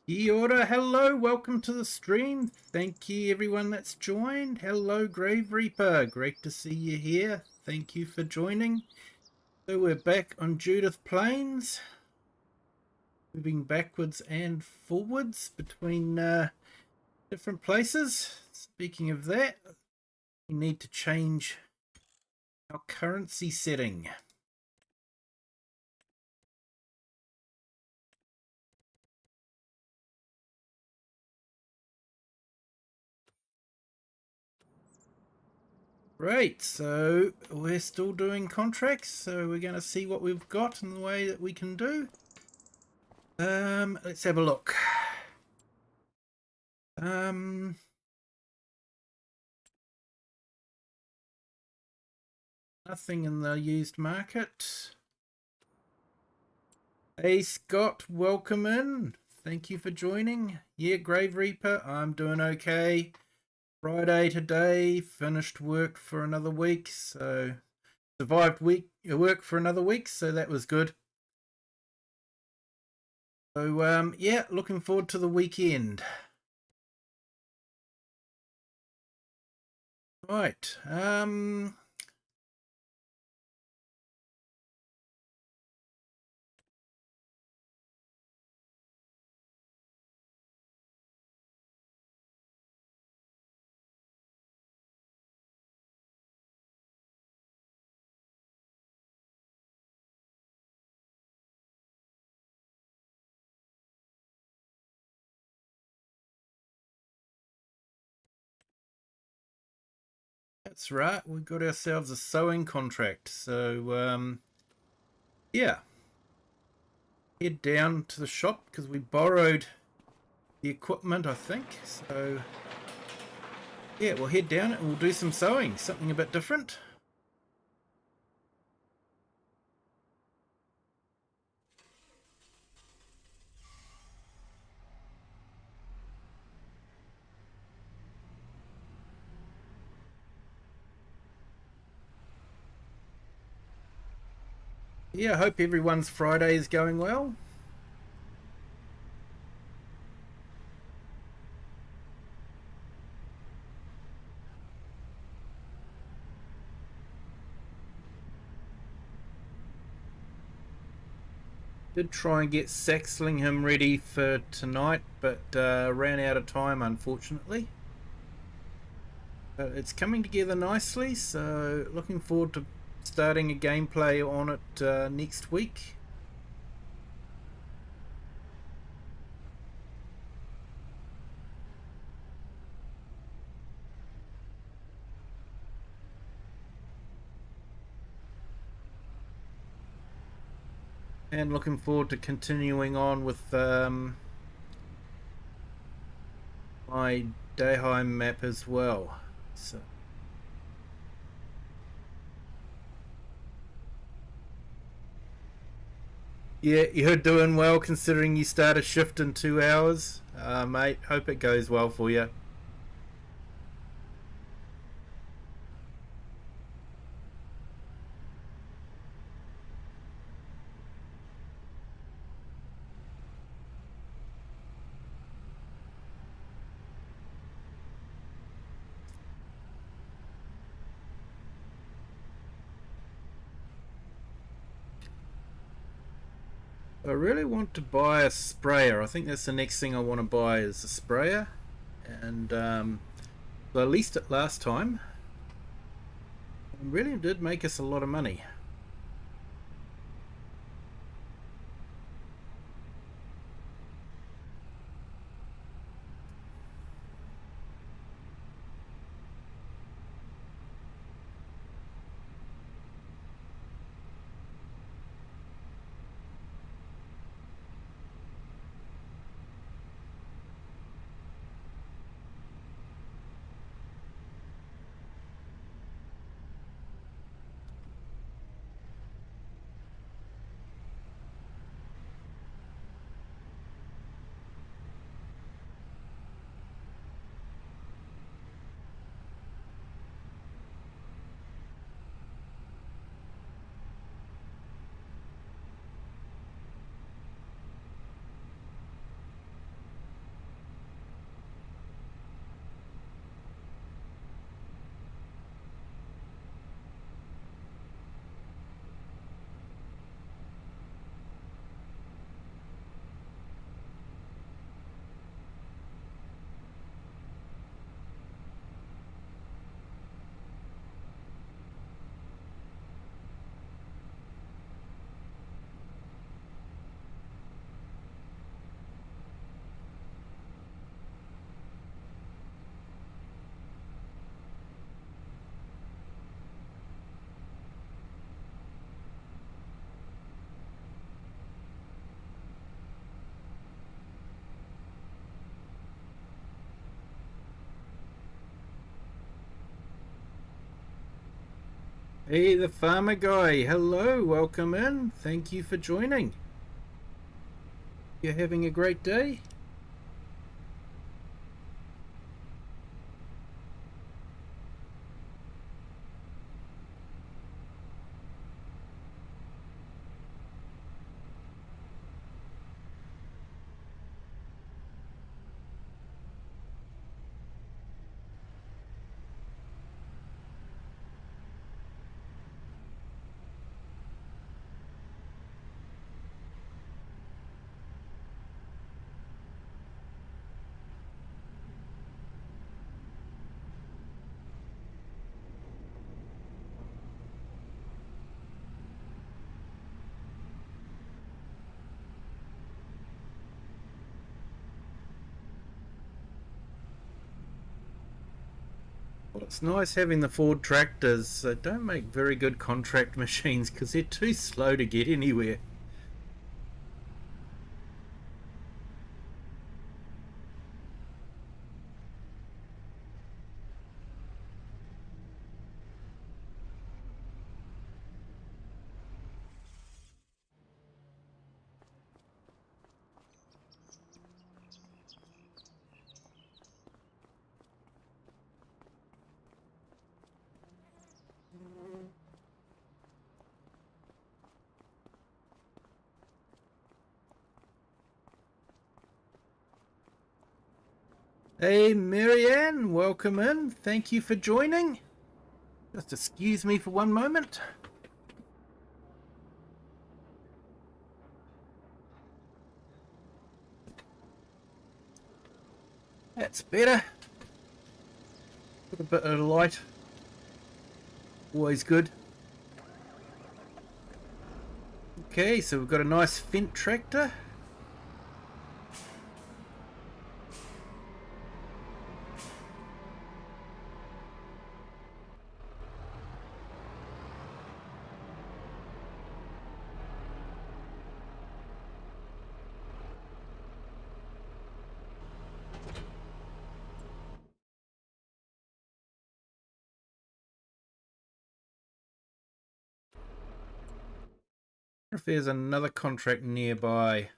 Kia ora, hello, welcome to the stream. Thank you everyone that's joined. Hello Grave Reaper, great to see you here. Thank you for joining. So we're back on Judith Plains, moving backwards and forwards between different places. Speaking of that, we need to change our currency setting. Right, so we're still doing contracts, so we're going to see what we've got and the way that we can do. Let's have a look. Nothing in the used market. Hey Scott, welcome in. Thank you for joining. Yeah, Grave Reaper, I'm doing okay. Friday today, finished work for another week, so survived work for another week, so that was good. So yeah, looking forward to the weekend. Right. That's right, we got ourselves a sewing contract. So yeah. Head down to the shop because we borrowed the equipment, I think. So yeah, we'll head down and we'll do some sewing, something a bit different. Yeah, I hope everyone's Friday is going well. Did try and get Saxlingham ready for tonight, but ran out of time, unfortunately. But it's coming together nicely, so looking forward to starting a gameplay on it next week. And looking forward to continuing on with my Dayheim map as well. So yeah, you're doing well considering you start a shift in 2 hours, mate. Hope it goes well for you. I really want to buy a sprayer. I think that's the next thing I want to buy is a sprayer, and well, at least it last time. It really did make us a lot of money. Hey, the farmer guy. Hello, welcome in. Thank you for joining. You're having a great day? Well, it's nice having the Ford tractors. They don't make very good contract machines because they're too slow to get anywhere. Hey, Marianne, welcome in. Thank you for joining. Just excuse me for one moment. That's better. Put a bit of light. Always good. Okay, so we've got a nice Fendt tractor. If there's another contract nearby.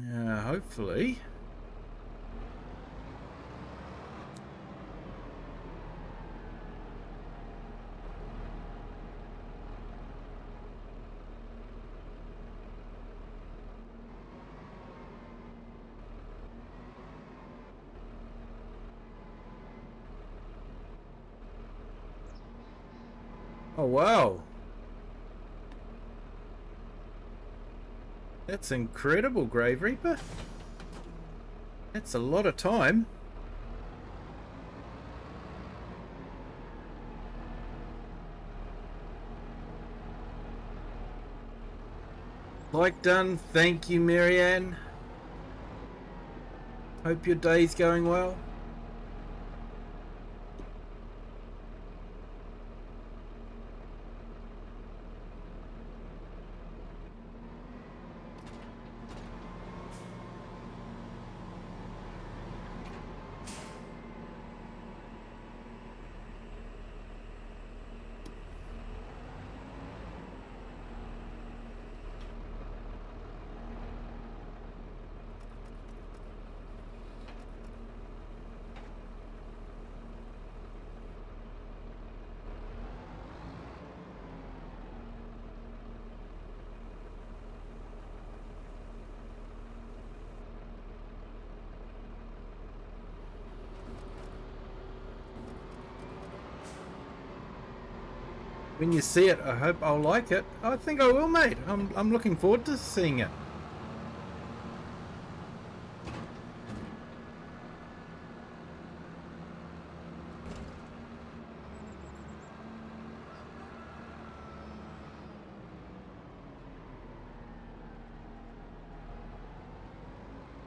Yeah, hopefully. Oh, wow. That's incredible, Grave Reaper. That's a lot of time. Like done. Thank you, Marianne. Hope your day's going well. when you see it, I hope I'll like it. I think I will, mate. I'm looking forward to seeing it.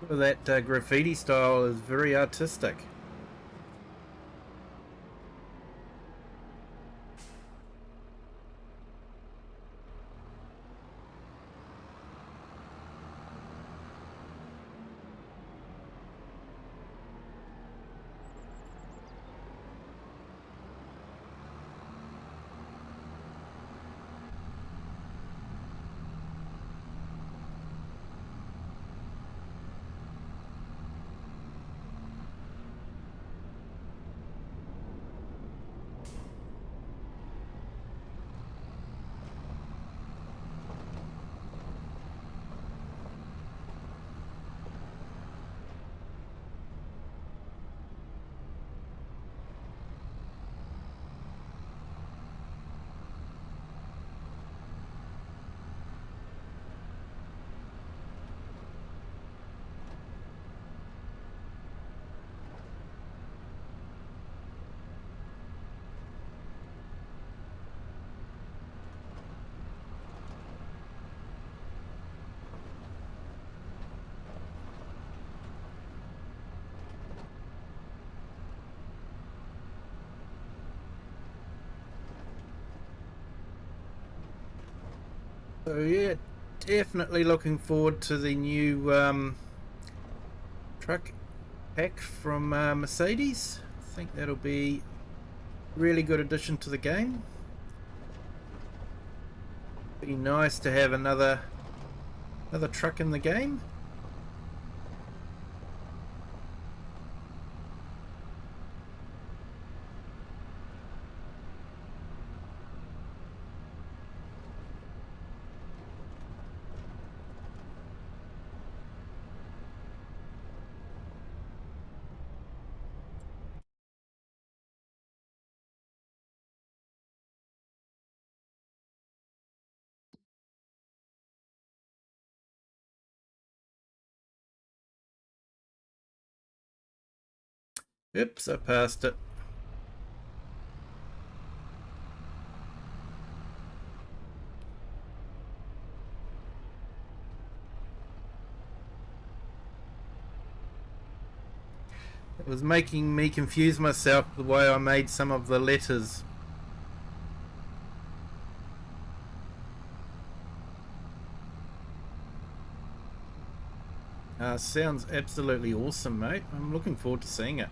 That graffiti style is very artistic. So yeah, definitely looking forward to the new truck pack from Mercedes. I think that'll be a really good addition to the game. Be nice to have another truck in the game. Oops, I passed it. It was making me confuse myself the way I made some of the letters. Sounds absolutely awesome, mate. I'm looking forward to seeing it.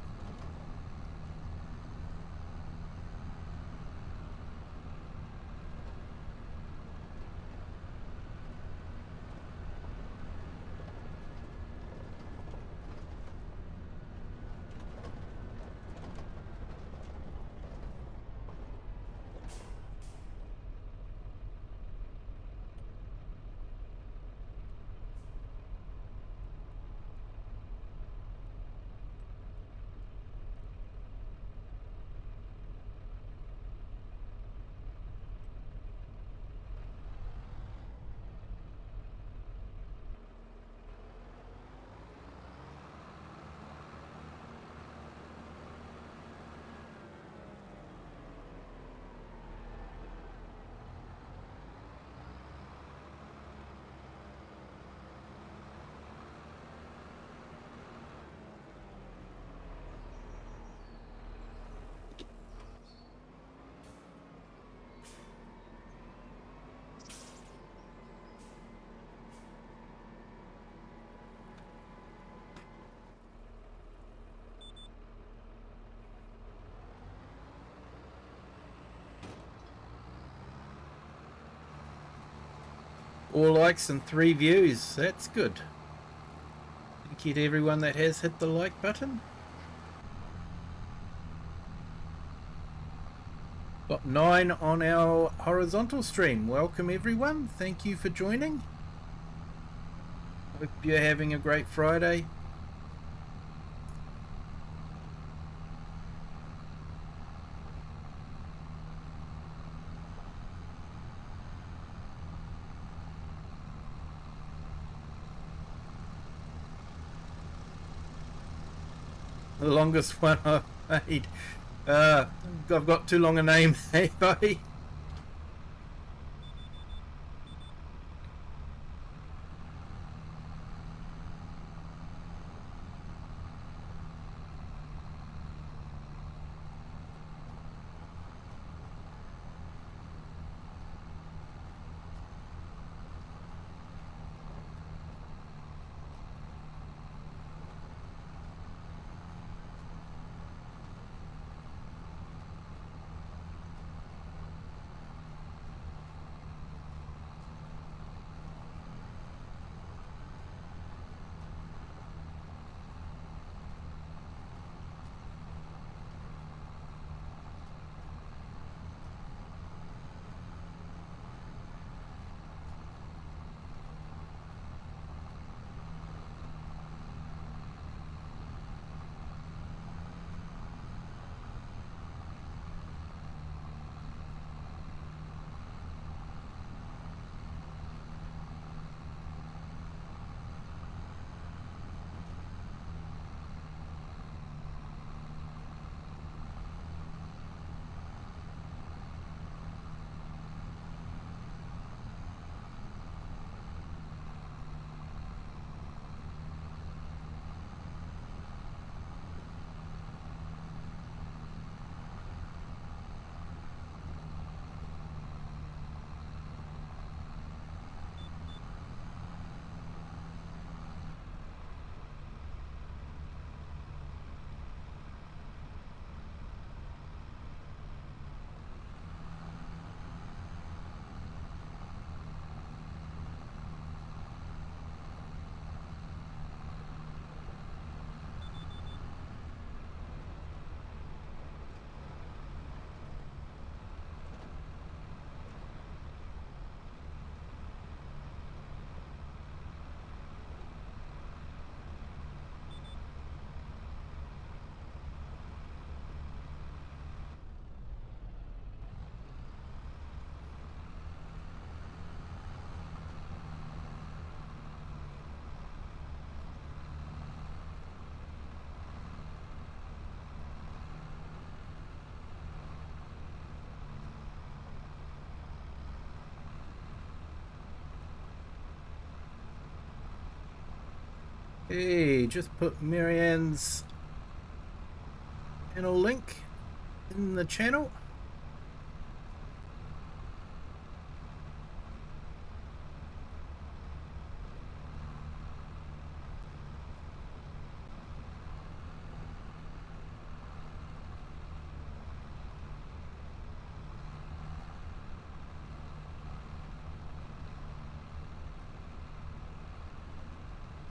All likes and 3 views. That's good. Thank you to everyone that has hit the like button. Got 9 on our horizontal stream. Welcome everyone. Thank you for joining. Hope you're having a great Friday. The longest one I've made. I've got too long a name, hey buddy. Hey, just put Marianne's channel link in the channel.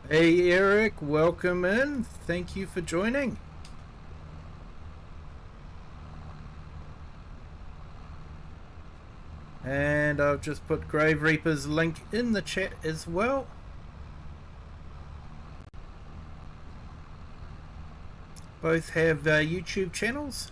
Hey Eric, welcome in. Thank you for joining. And I've just put Grave Reaper's link in the chat as well. Both have YouTube channels.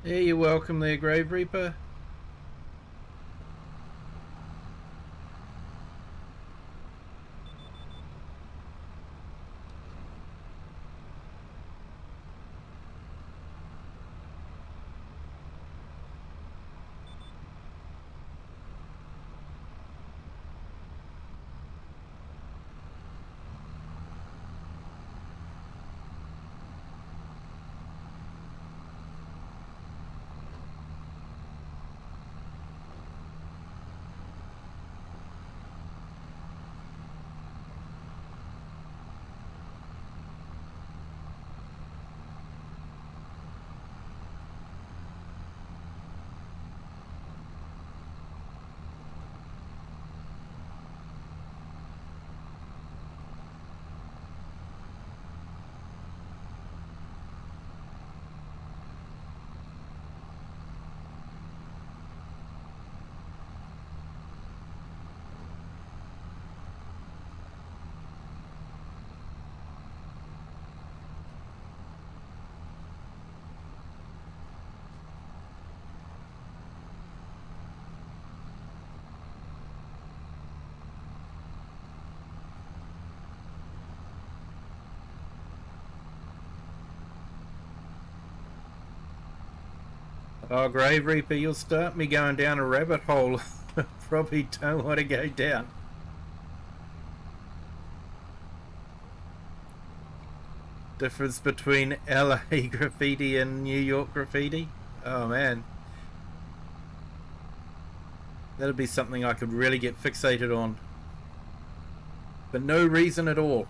Yeah, you're welcome there, Grave Reaper. Oh, Grave Reaper, you'll start me going down a rabbit hole. Probably don't want to go down. Difference between LA graffiti and New York graffiti? Oh man. That'd be something I could really get fixated on. For no reason at all.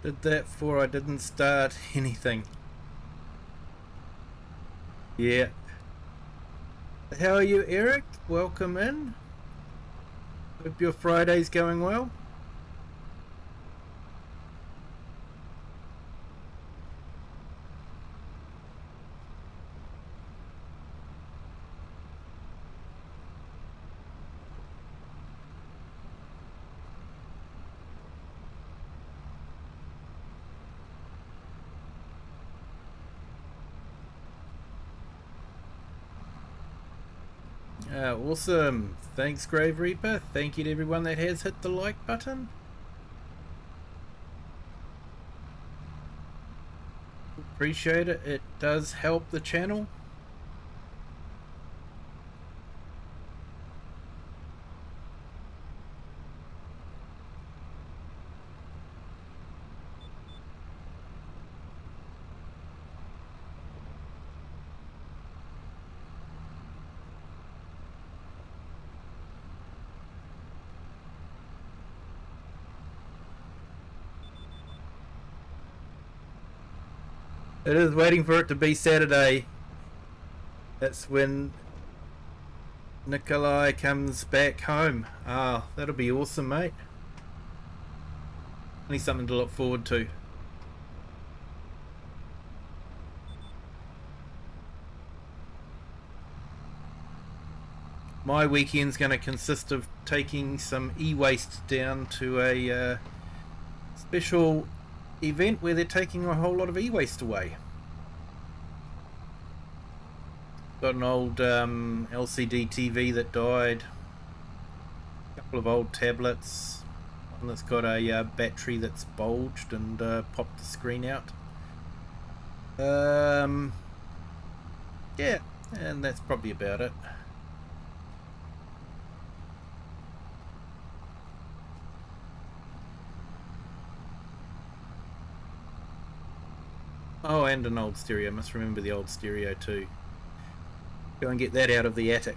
Did that before I didn't start anything. Yeah. How are you, Eric? Welcome in. Hope your Friday's going well. Awesome. Thanks, Grave Reaper. Thank you to everyone that has hit the like button. Appreciate it. It does help the channel. It is waiting for it to be Saturday. That's when Nikolai comes back home. Ah, that'll be awesome, mate. Only something to look forward to. My weekend's going to consist of taking some e-waste down to a special event where they're taking a whole lot of e-waste away. Got an old LCD TV that died. A couple of old tablets. One that's got a battery that's bulged and popped the screen out. Yeah, and that's probably about it. Oh, and an old stereo. I must remember the old stereo too. Go and get that out of the attic.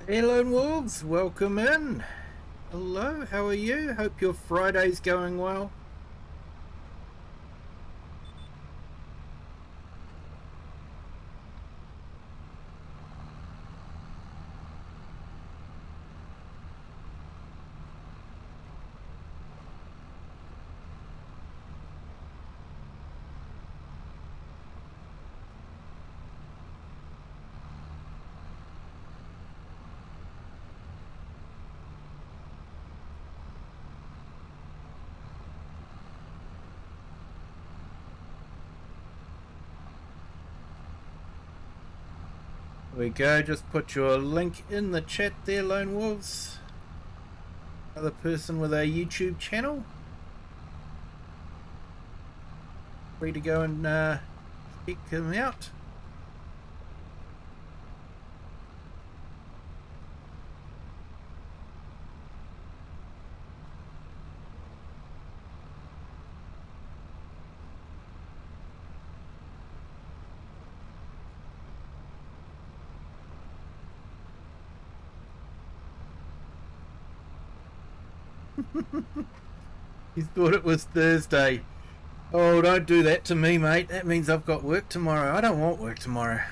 Hey Lone Wolves, welcome in. Hello, how are you? Hope your Friday's going well. There we go, just put your link in the chat there, Lone Wolves. Another person with a YouTube channel. Free to go and check him out. You thought it was Thursday. Oh, don't do that to me, mate. That means I've got work tomorrow. I don't want work tomorrow.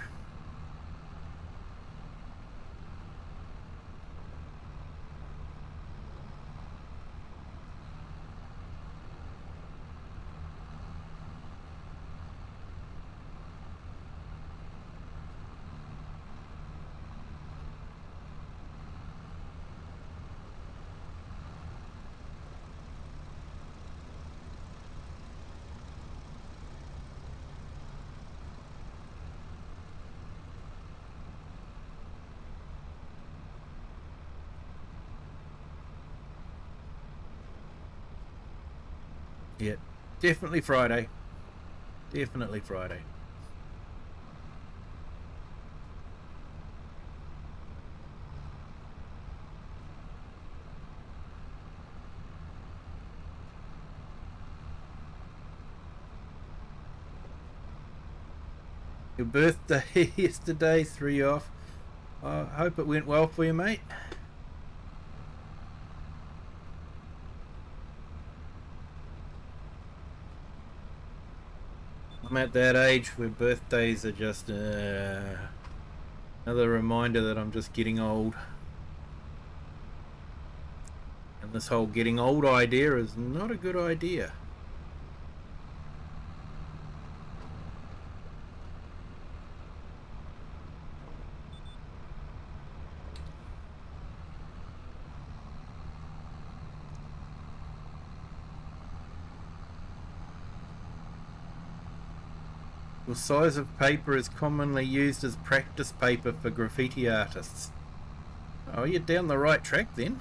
Yeah, definitely Friday. Definitely Friday. Your birthday yesterday threw you off. I hope it went well for you, mate. I'm at that age where birthdays are just another reminder that I'm just getting old. And this whole getting old idea is not a good idea. The size of paper is commonly used as practice paper for graffiti artists. Oh, you're down the right track then.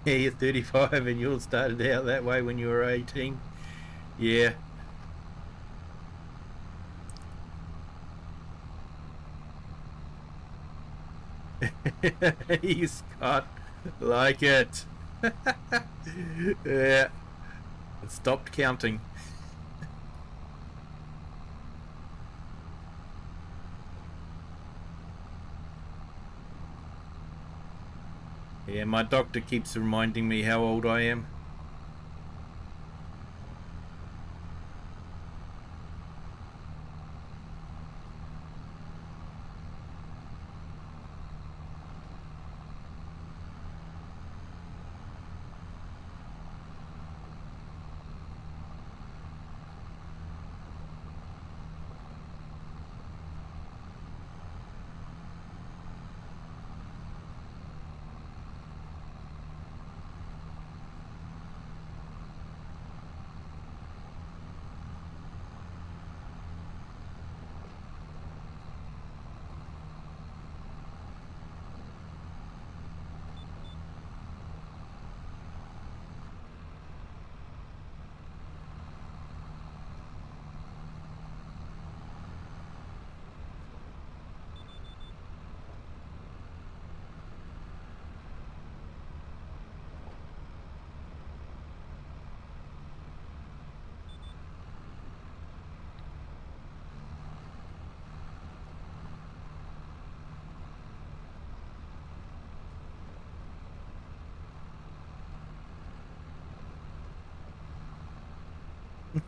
Yeah, you're 35 and you all started out that way when you were 18. Yeah. He's got like it. Yeah. It stopped counting. Yeah, my doctor keeps reminding me how old I am.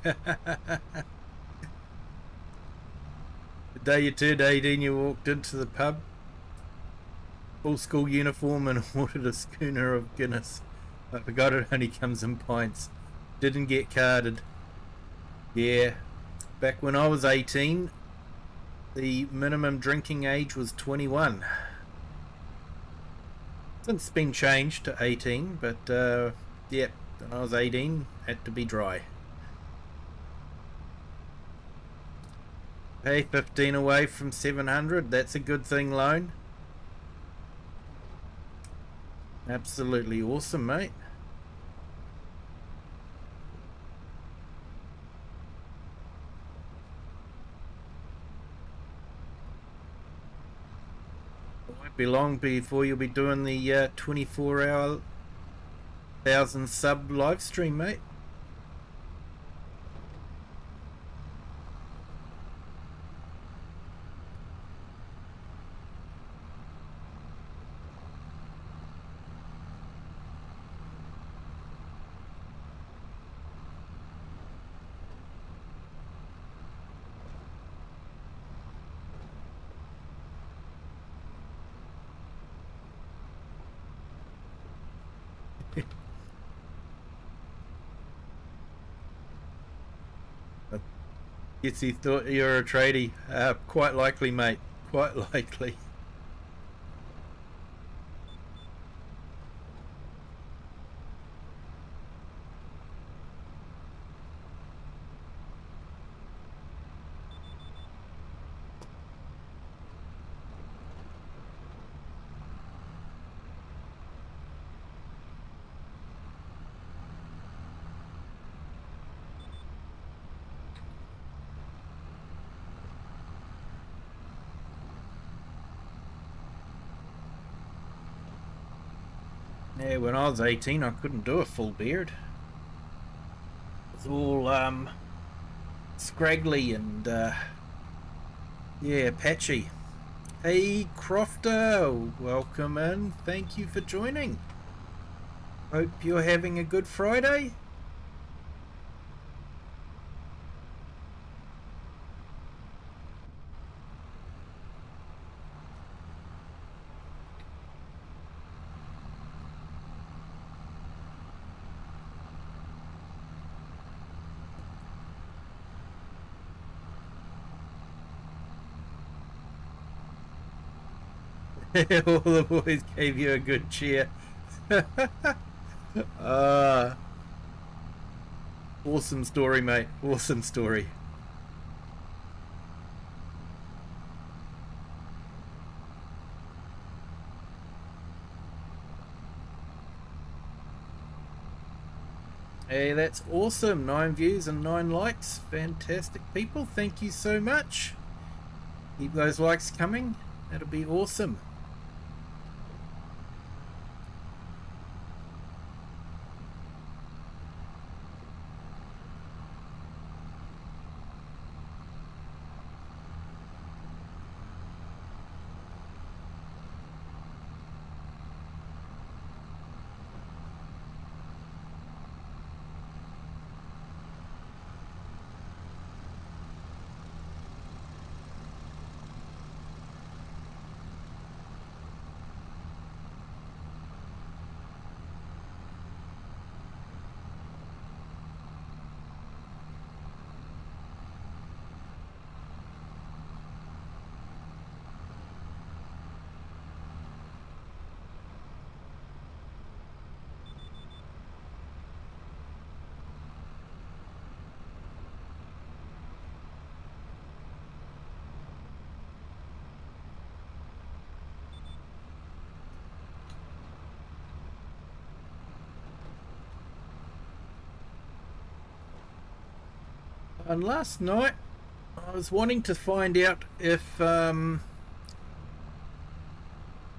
The day you turned 18, you walked into the pub, full school uniform, and ordered a schooner of Guinness. I forgot it only comes in pints. Didn't get carded. Yeah, back when I was 18, the minimum drinking age was 21. Since been changed to 18, but yeah, when I was 18, had to be dry. Hey, 15 away from 700. That's a good thing, Lone. Absolutely awesome, mate. It won't be long before you'll be doing the 24-hour 1,000 sub live stream, mate. Yes, he thought you're a tradie. Quite likely, mate. Quite likely. Yeah, when I was 18, I couldn't do a full beard. It's all scraggly and yeah, patchy. Hey Crofter, welcome in. Thank you for joining. Hope you're having a good Friday. All the boys gave you a good cheer. Awesome story, mate. Awesome story. Hey, that's awesome. 9 views and 9 likes. Fantastic, people. Thank you so much. Keep those likes coming. That'll be awesome. And last night, I was wanting to find out if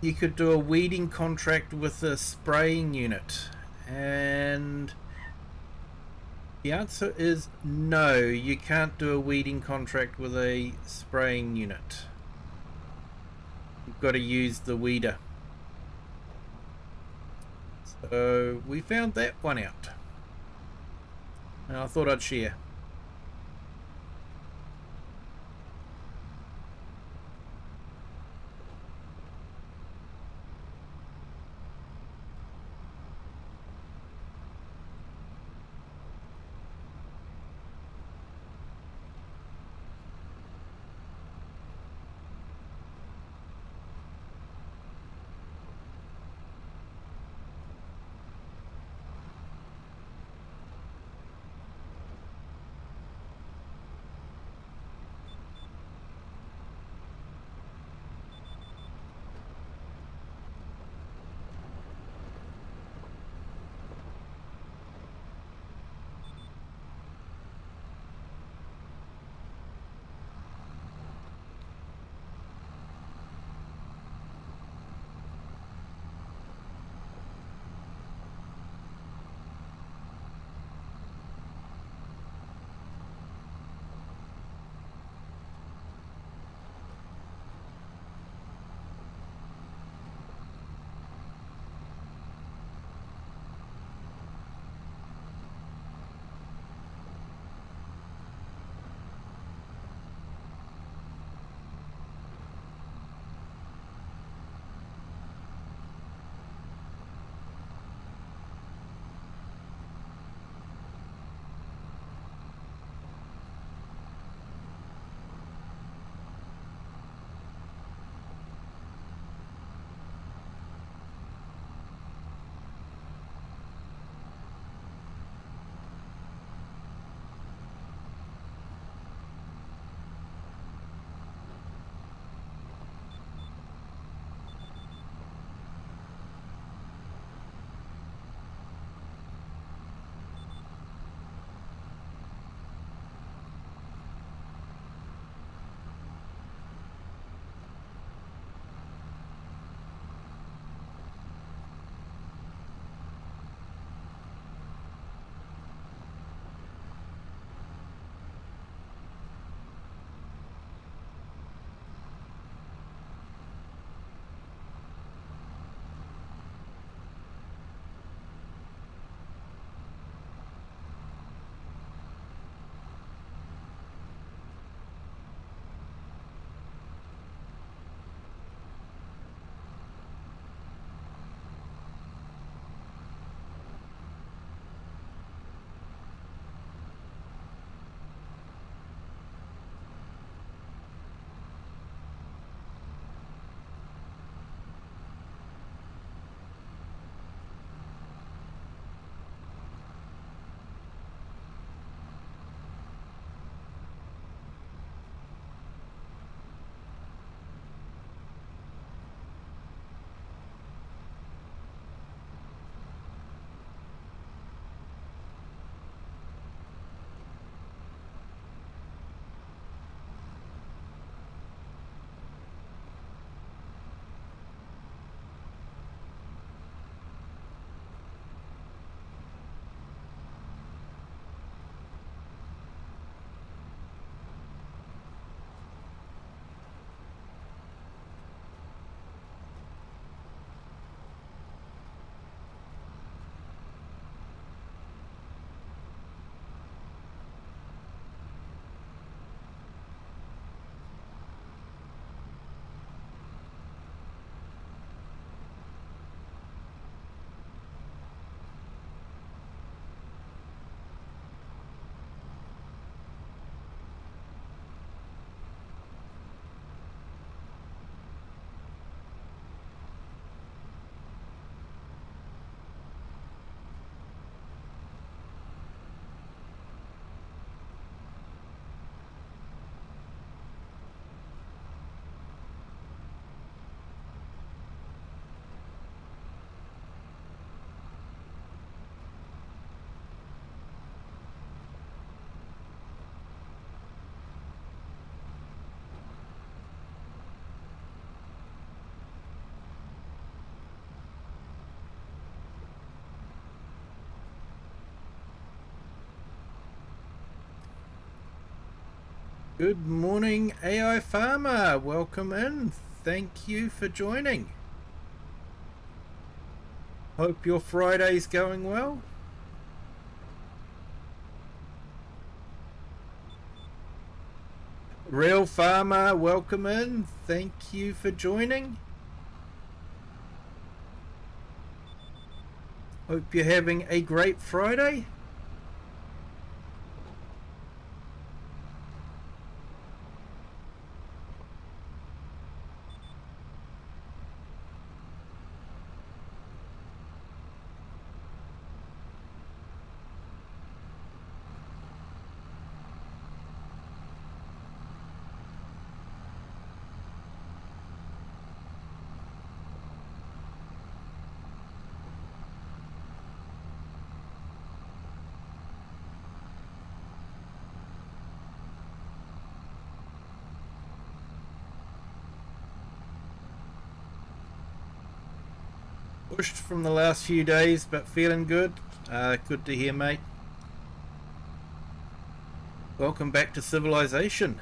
you could do a weeding contract with a spraying unit, and the answer is no, you can't do a weeding contract with a spraying unit. You've got to use the weeder. So we found that one out, and I thought I'd share. Good morning, AI Farmer. Welcome in. Thank you for joining. Hope your Friday's going well. Real Farmer, welcome in. Thank you for joining. Hope you're having a great Friday. Pushed from the last few days, but feeling good. Good to hear, mate. Welcome back to civilization.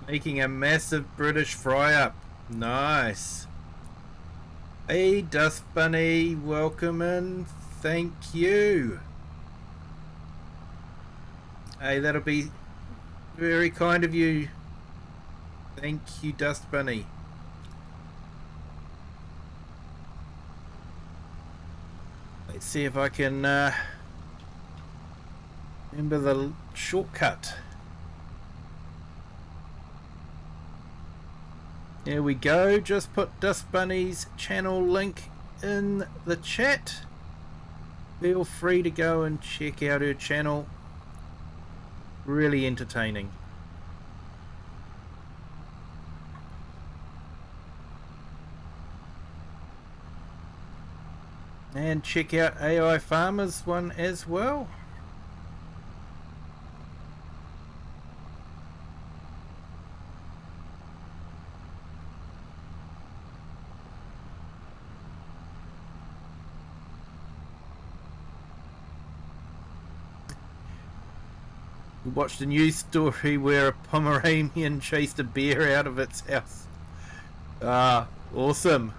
Making a massive British fry up. Nice. Hey, Dust Bunny, welcome in. Thank you. Hey, that'll be very kind of you. Thank you, Dust Bunny. Let's see if I can remember the shortcut. There we go. Just put Dust Bunny's channel link in the chat. Feel free to go and check out her channel. Really entertaining. And check out AI Farmer's one as well. We watched a news story where a Pomeranian chased a bear out of its house. Ah, awesome.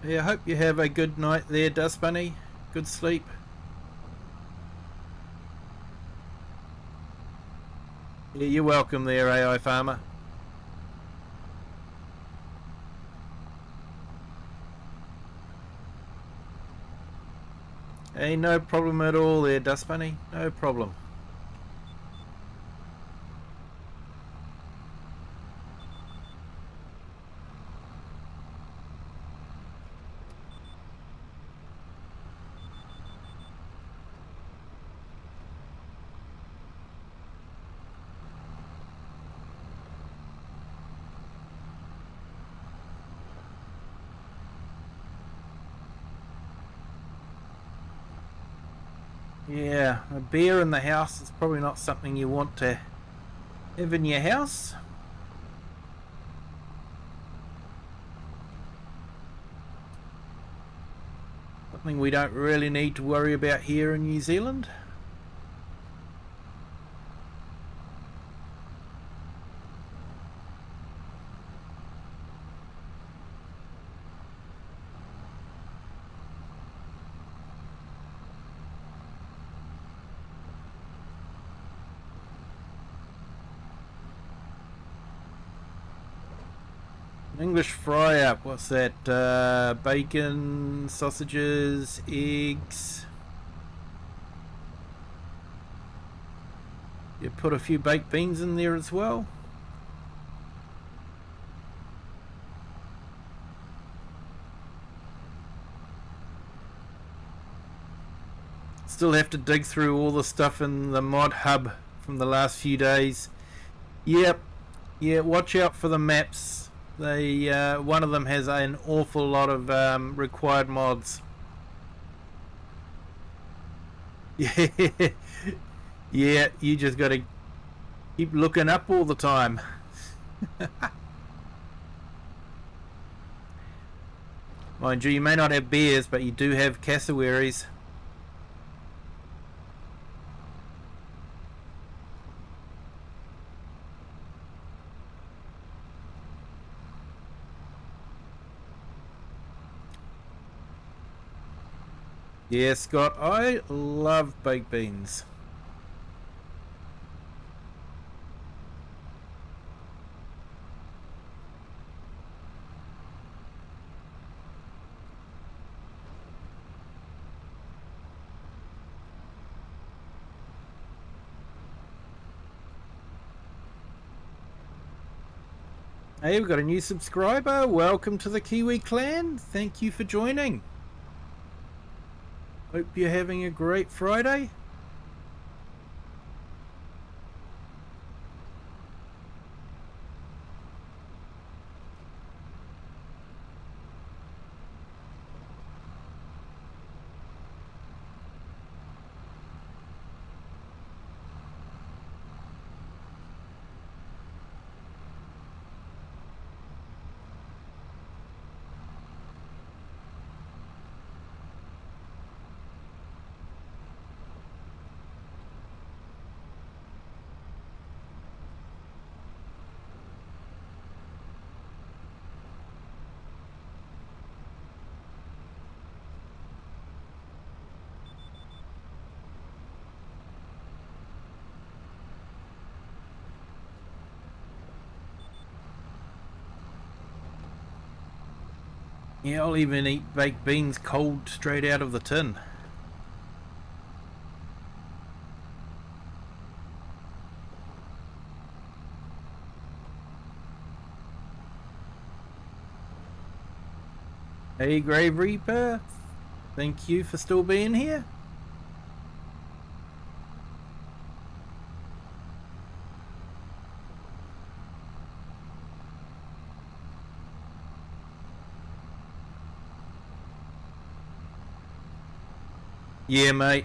Yeah, I hope you have a good night there, Dust Bunny. Good sleep. Yeah, you're welcome there, AI Farmer. Hey, no problem at all there, Dust Bunny. No problem. Yeah, a bear in the house is probably not something you want to have in your house. Something we don't really need to worry about here in New Zealand. English fry up, what's that? Bacon, sausages, eggs. put a few baked beans in there as well. Still have to dig through all the stuff in the mod hub from the last few days. Yep, yeah, watch out for the maps. They one of them has an awful lot of required mods. Yeah, yeah, you just got to keep looking up all the time. Mind you may not have bears, but you do have cassowaries. Yeah, Scott, I love baked beans. Hey, we've got a new subscriber. Welcome to the Kiwi clan. Thank you for joining. Hope you're having a great Friday. Yeah, I'll even eat baked beans cold straight out of the tin. Hey, Grave Reaper. Thank you for still being here. Yeah, mate.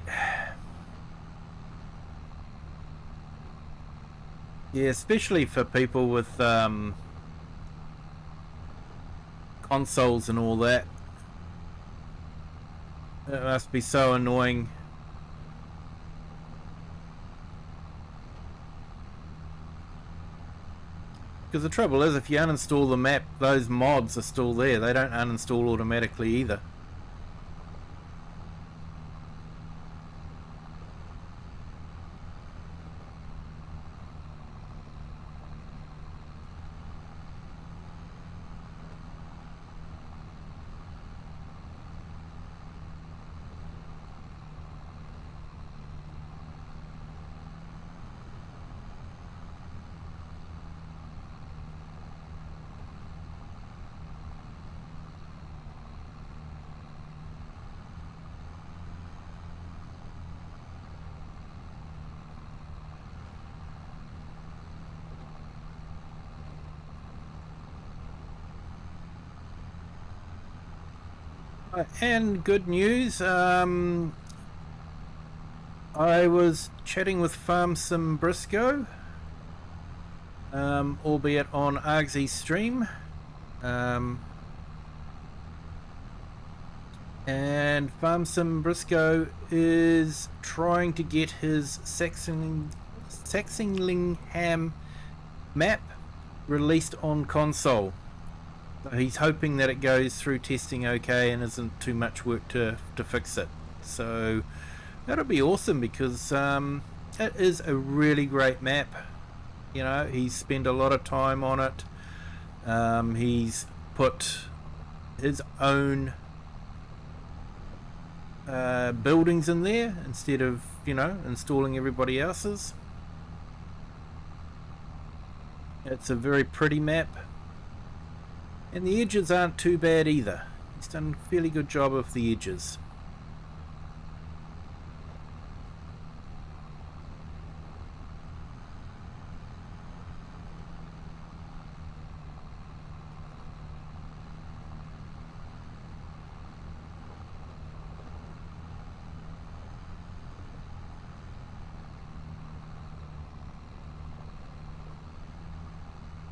Yeah, especially for people with consoles and all that. It must be so annoying. Because the trouble is, if you uninstall the map, those mods are still there. They don't uninstall automatically either. And good news, I was chatting with Farm Sim Briscoe, albeit on Argsy's stream, and Farm Sim Briscoe is trying to get his Saxingham map released on console. So he's hoping that it goes through testing okay and isn't too much work to fix it. So that'll be awesome, because it is a really great map. You know, he's spent a lot of time on it. He's put his own buildings in there instead of, you know, installing everybody else's. It's a very pretty map. And the edges aren't too bad either. He's done a fairly good job of the edges.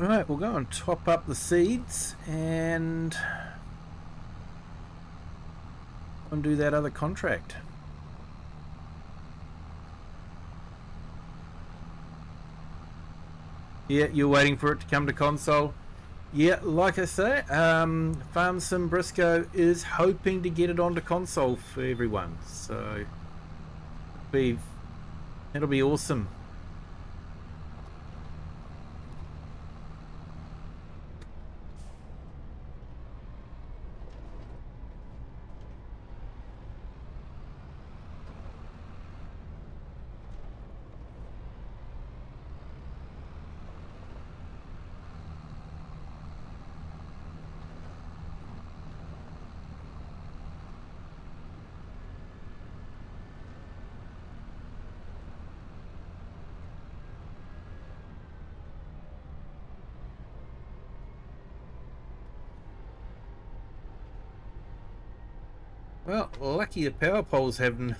Alright, we'll go and top up the seeds and do that other contract. Yeah, you're waiting for it to come to console. Yeah, like I say, Farm Sim Briscoe is hoping to get it onto console for everyone, so it'll be awesome. Well, lucky the power poles have no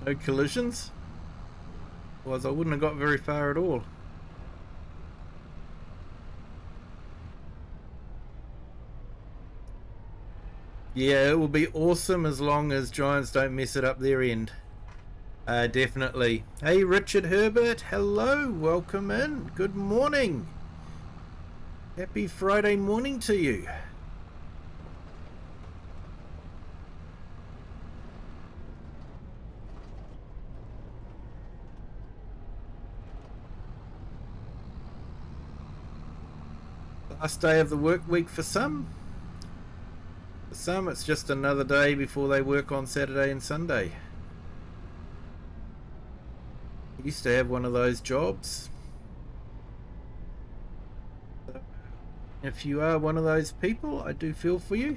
no collisions. Otherwise I wouldn't have got very far at all. Yeah, it will be awesome as long as Giants don't mess it up their end. Definitely. Hey Richard Herbert, hello, welcome in. Good morning. Happy Friday morning to you. Last day of the work week for some. For some, it's just another day before they work on Saturday and Sunday. I used to have one of those jobs. If you are one of those people, I do feel for you.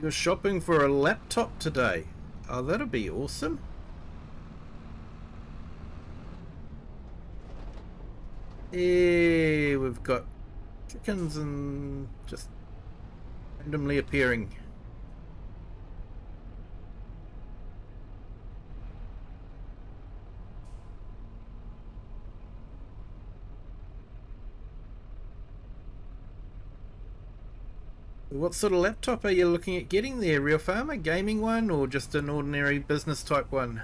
You're shopping for a laptop today. Oh, that'll be awesome. Yeah, we've got chickens and just randomly appearing. What sort of laptop are you looking at getting there, Real Farmer? Gaming one or just an ordinary business type one?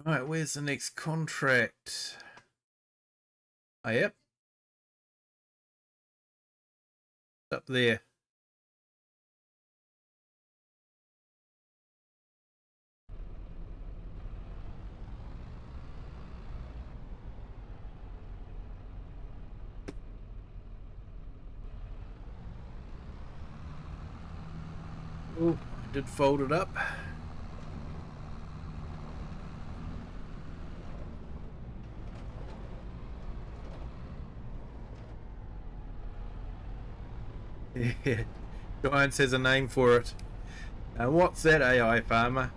Alright, where's the next contract? Oh, yep. Up there. Oh, I did fold it up. Yeah, Giants has a name for it. What's that, AI Farmer?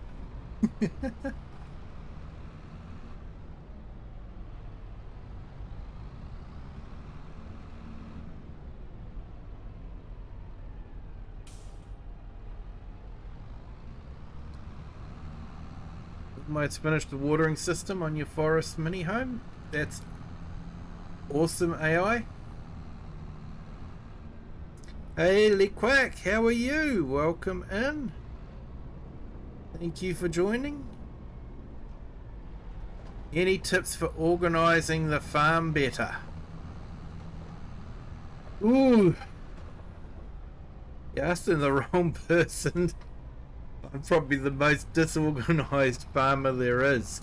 Almost finished the watering system on your forest mini home. That's awesome, AI. Hey, Quack, how are you? Welcome in. Thank you for joining. Any tips for organising the farm better? Ooh, you asked the wrong person. I'm probably the most disorganised farmer there is.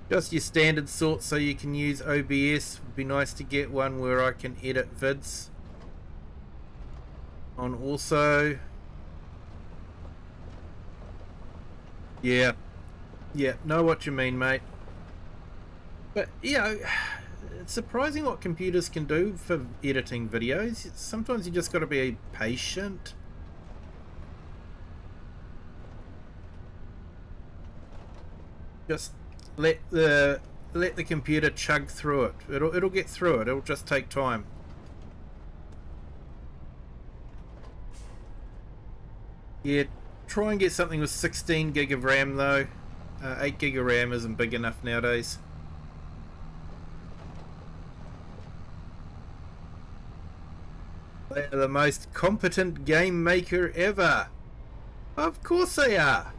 Just your standard sort so you can use OBS. Would be nice to get one where I can edit vids on also. Yeah, know what you mean, mate. But, you know, it's surprising what computers can do for editing videos. Sometimes you just got to be patient. Just let the computer chug through it. It'll get through it. It'll just take time. Yeah, try and get something with 16 gig of RAM though. 8 gig of RAM isn't big enough nowadays. They're the most competent game maker ever. Of course they are.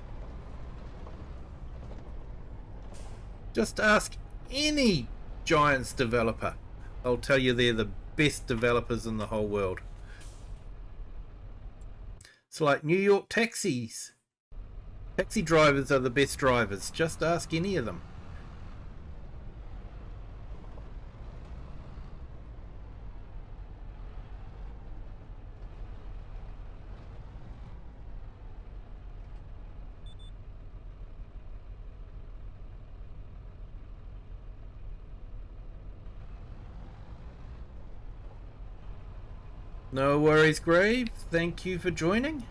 Just ask any Giants developer. I'll tell you they're the best developers in the whole world. It's like New York taxis. Taxi drivers are the best drivers. Just ask any of them. No worries, Grave. Thank you for joining.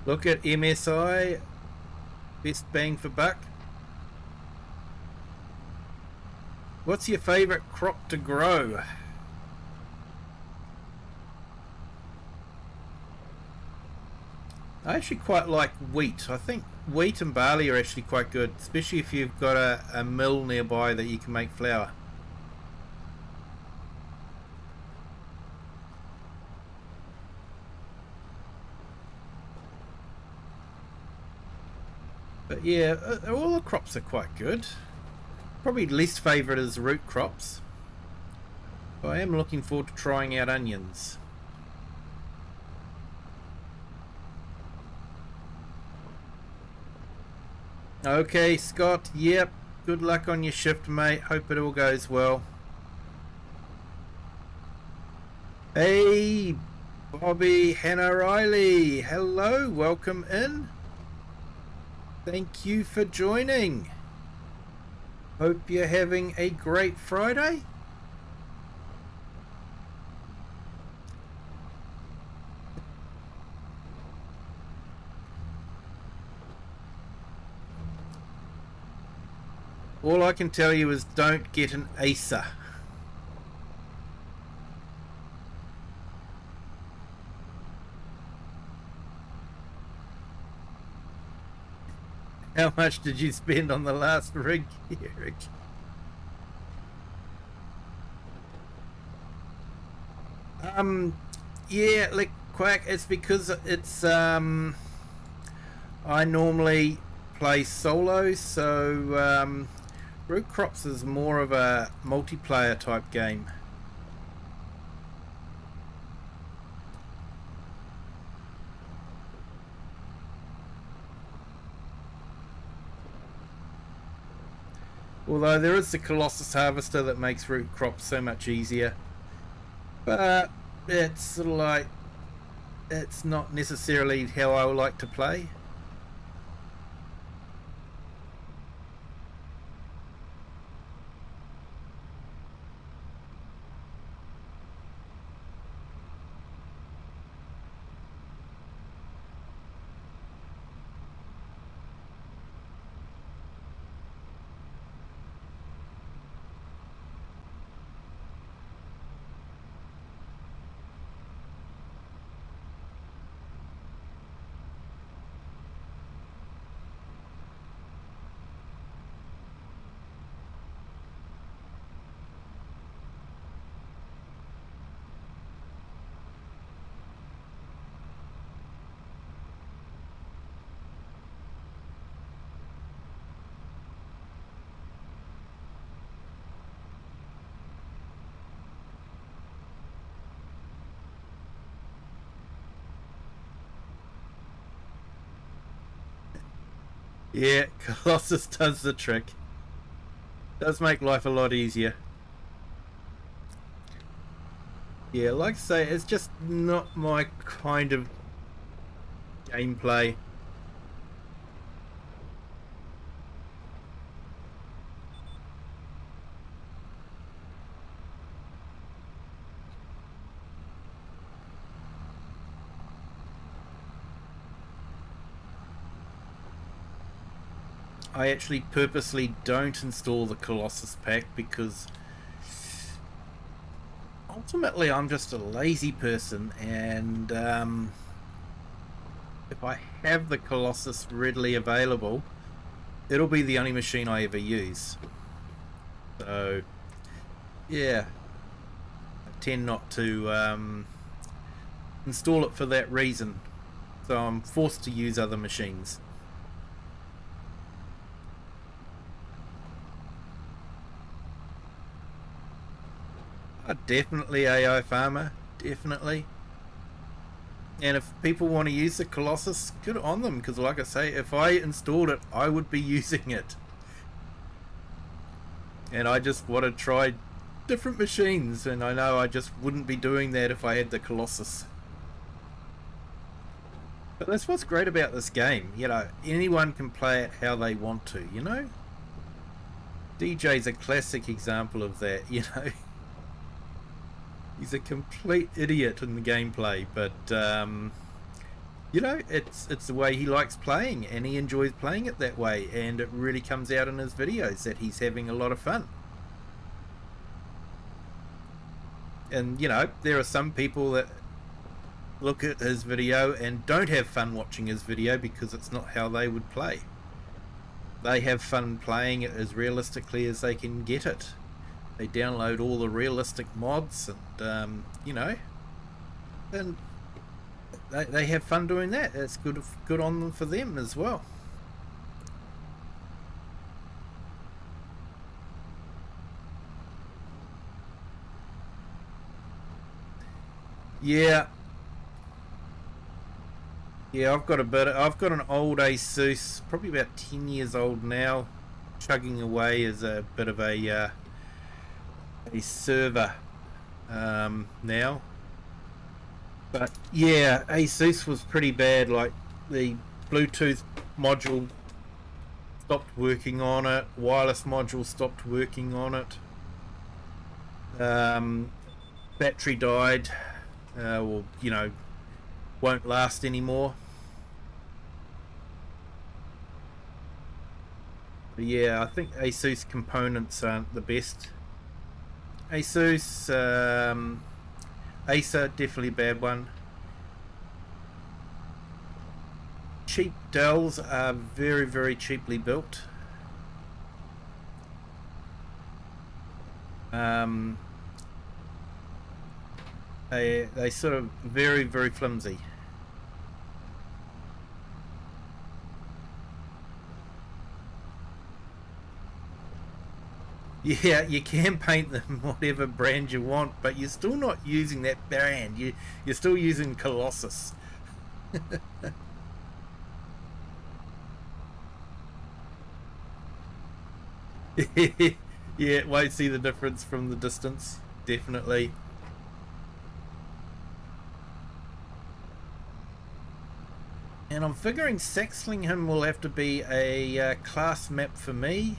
Look at MSI, best bang for buck. What's your favourite crop to grow? I actually quite like wheat. I think wheat and barley are actually quite good, especially if you've got a mill nearby that you can make flour. But yeah, all the crops are quite good. Probably least favourite is root crops. But I am looking forward to trying out onions. Okay, Scott, yep. Good luck on your shift, mate. Hope it all goes well. Hey, Bobby Hannah Riley. Hello, welcome in. Thank you for joining. Hope you're having a great Friday. All I can tell you is don't get an Acer. How much did you spend on the last rig, Eric? Yeah, like Quack, it's because it's I normally play solo, so Root Crops is more of a multiplayer type game. Although there is the Colossus Harvester that makes root crops so much easier. But it's sort of like it's not necessarily how I like to play. Yeah, Colossus does the trick. Does make life a lot easier. Yeah, like I say, it's just not my kind of gameplay. I actually purposely don't install the Colossus pack because ultimately I'm just a lazy person, and if I have the Colossus readily available, it'll be the only machine I ever use. So yeah, I tend not to install it for that reason, so I'm forced to use other machines. Definitely AI Farmer, definitely. And if people want to use the Colossus, good on them, because like I say, if I installed it, I would be using it. And I just want to try different machines, and I know I just wouldn't be doing that if I had the Colossus. But that's what's great about this game, you know, anyone can play it how they want to, you know? DJ's a classic example of that, you know? He's a complete idiot in the gameplay, but you know, it's the way he likes playing, and he enjoys playing it that way, and it really comes out in his videos that he's having a lot of fun. And you know, there are some people that look at his video and don't have fun watching his video because it's not how they would play. They have fun playing it as realistically as they can get it. They download all the realistic mods, and you know, and they have fun doing that. It's good on them, for them as well. Yeah, yeah. I've got an old ASUS, probably about 10 years old now, chugging away as a bit of a server now. But yeah, ASUS was pretty bad. Like the Bluetooth module stopped working on it, wireless module stopped working on it, battery died, or you know, won't last anymore. But yeah, I think ASUS components aren't the best. ASUS, Acer, definitely a bad one. Cheap Dells are very, very cheaply built. They sort of very, very flimsy. Yeah, you can paint them whatever brand you want, but you're still not using that brand. You're still using Colossus. Yeah, won't see the difference from the distance. Definitely. And I'm figuring Saxlingham will have to be a class map for me,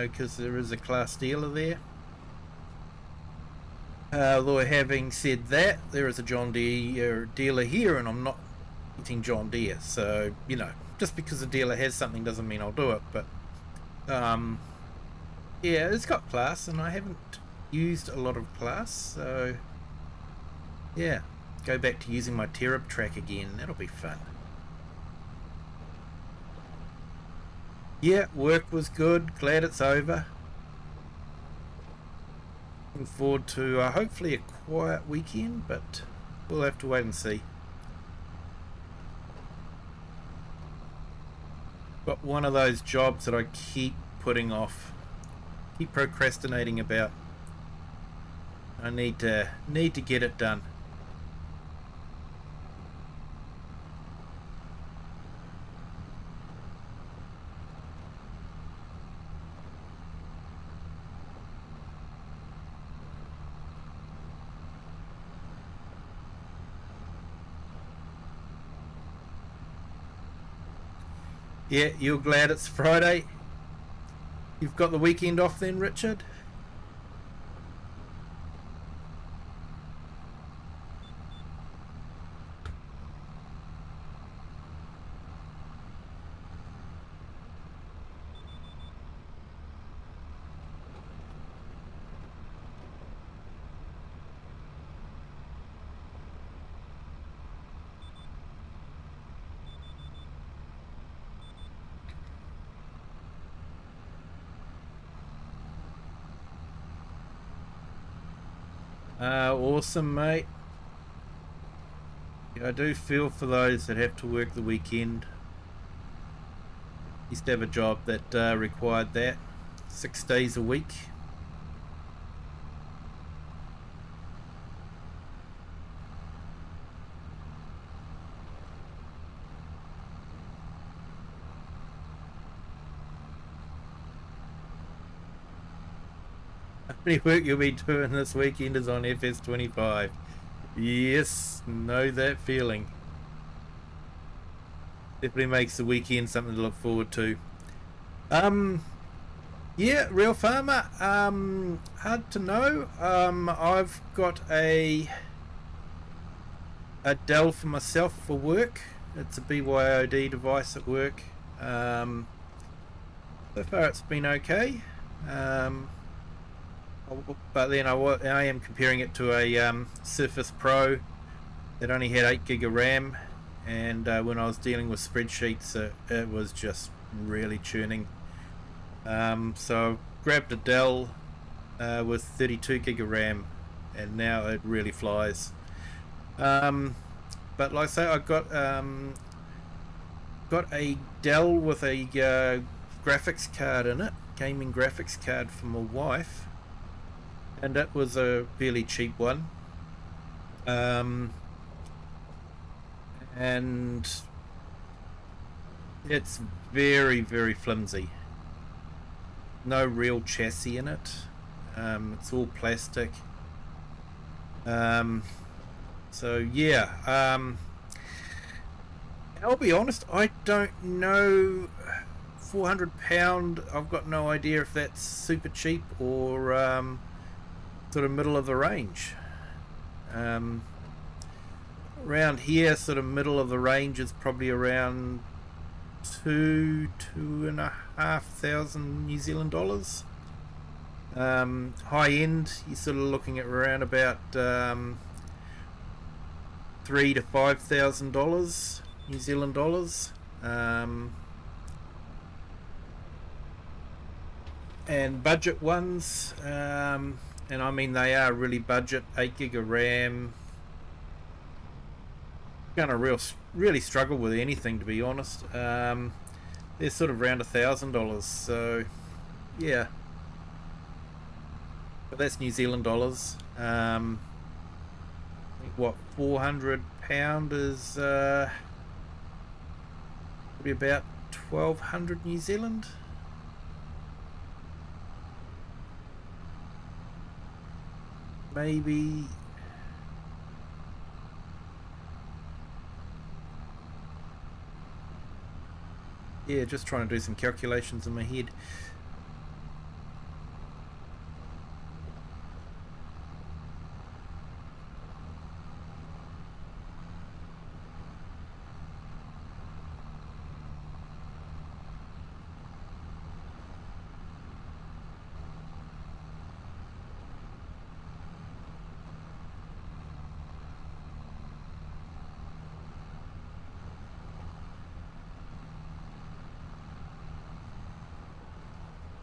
because there is a class dealer there. Although having said that, there is a John Deere dealer here, and I'm not getting John Deere. So, you know, just because a dealer has something doesn't mean I'll do it. But, yeah, it's got class, and I haven't used a lot of class. So, yeah, go back to using my Terrab track again. That'll be fun. Yeah, work was good. Glad it's over. Looking forward to hopefully a quiet weekend, but we'll have to wait and see. Got one of those jobs that I keep putting off, keep procrastinating about. I need to get it done. Yeah, you're glad it's Friday? You've got the weekend off then, Richard? Awesome, mate. Yeah, I do feel for those that have to work the weekend. Used to have a job that required that 6 days a week. How many work you'll be doing this weekend is on FS25. Yes, know that feeling. Definitely makes the weekend something to look forward to. Yeah, Real Farmer. Hard to know. I've got a Dell for myself for work. It's a BYOD device at work. So far it's been okay. But then I am comparing it to a Surface Pro that only had 8 gig of RAM, and when I was dealing with spreadsheets it was just really churning. So I grabbed a Dell with 32 gig of RAM, and now it really flies. But like I say, I got a Dell with a graphics card in it, gaming graphics card for my wife, and that was a fairly cheap one. And it's very, very flimsy. No real chassis in it. It's all plastic. So yeah, I'll be honest, I don't know. £400, I've got no idea if that's super cheap or sort of middle of the range. Around here, sort of middle of the range is probably around two and a half thousand New Zealand dollars. High end, you're sort of looking at around about $3,000 to $5,000 New Zealand dollars. And budget ones, and I mean they are really budget, 8 gig of RAM. Gonna really struggle with anything, to be honest. They're sort of around $1,000, so yeah. But that's New Zealand dollars. I think what, £400 is probably about 1,200 New Zealand. Maybe. Yeah, just trying to do some calculations in my head.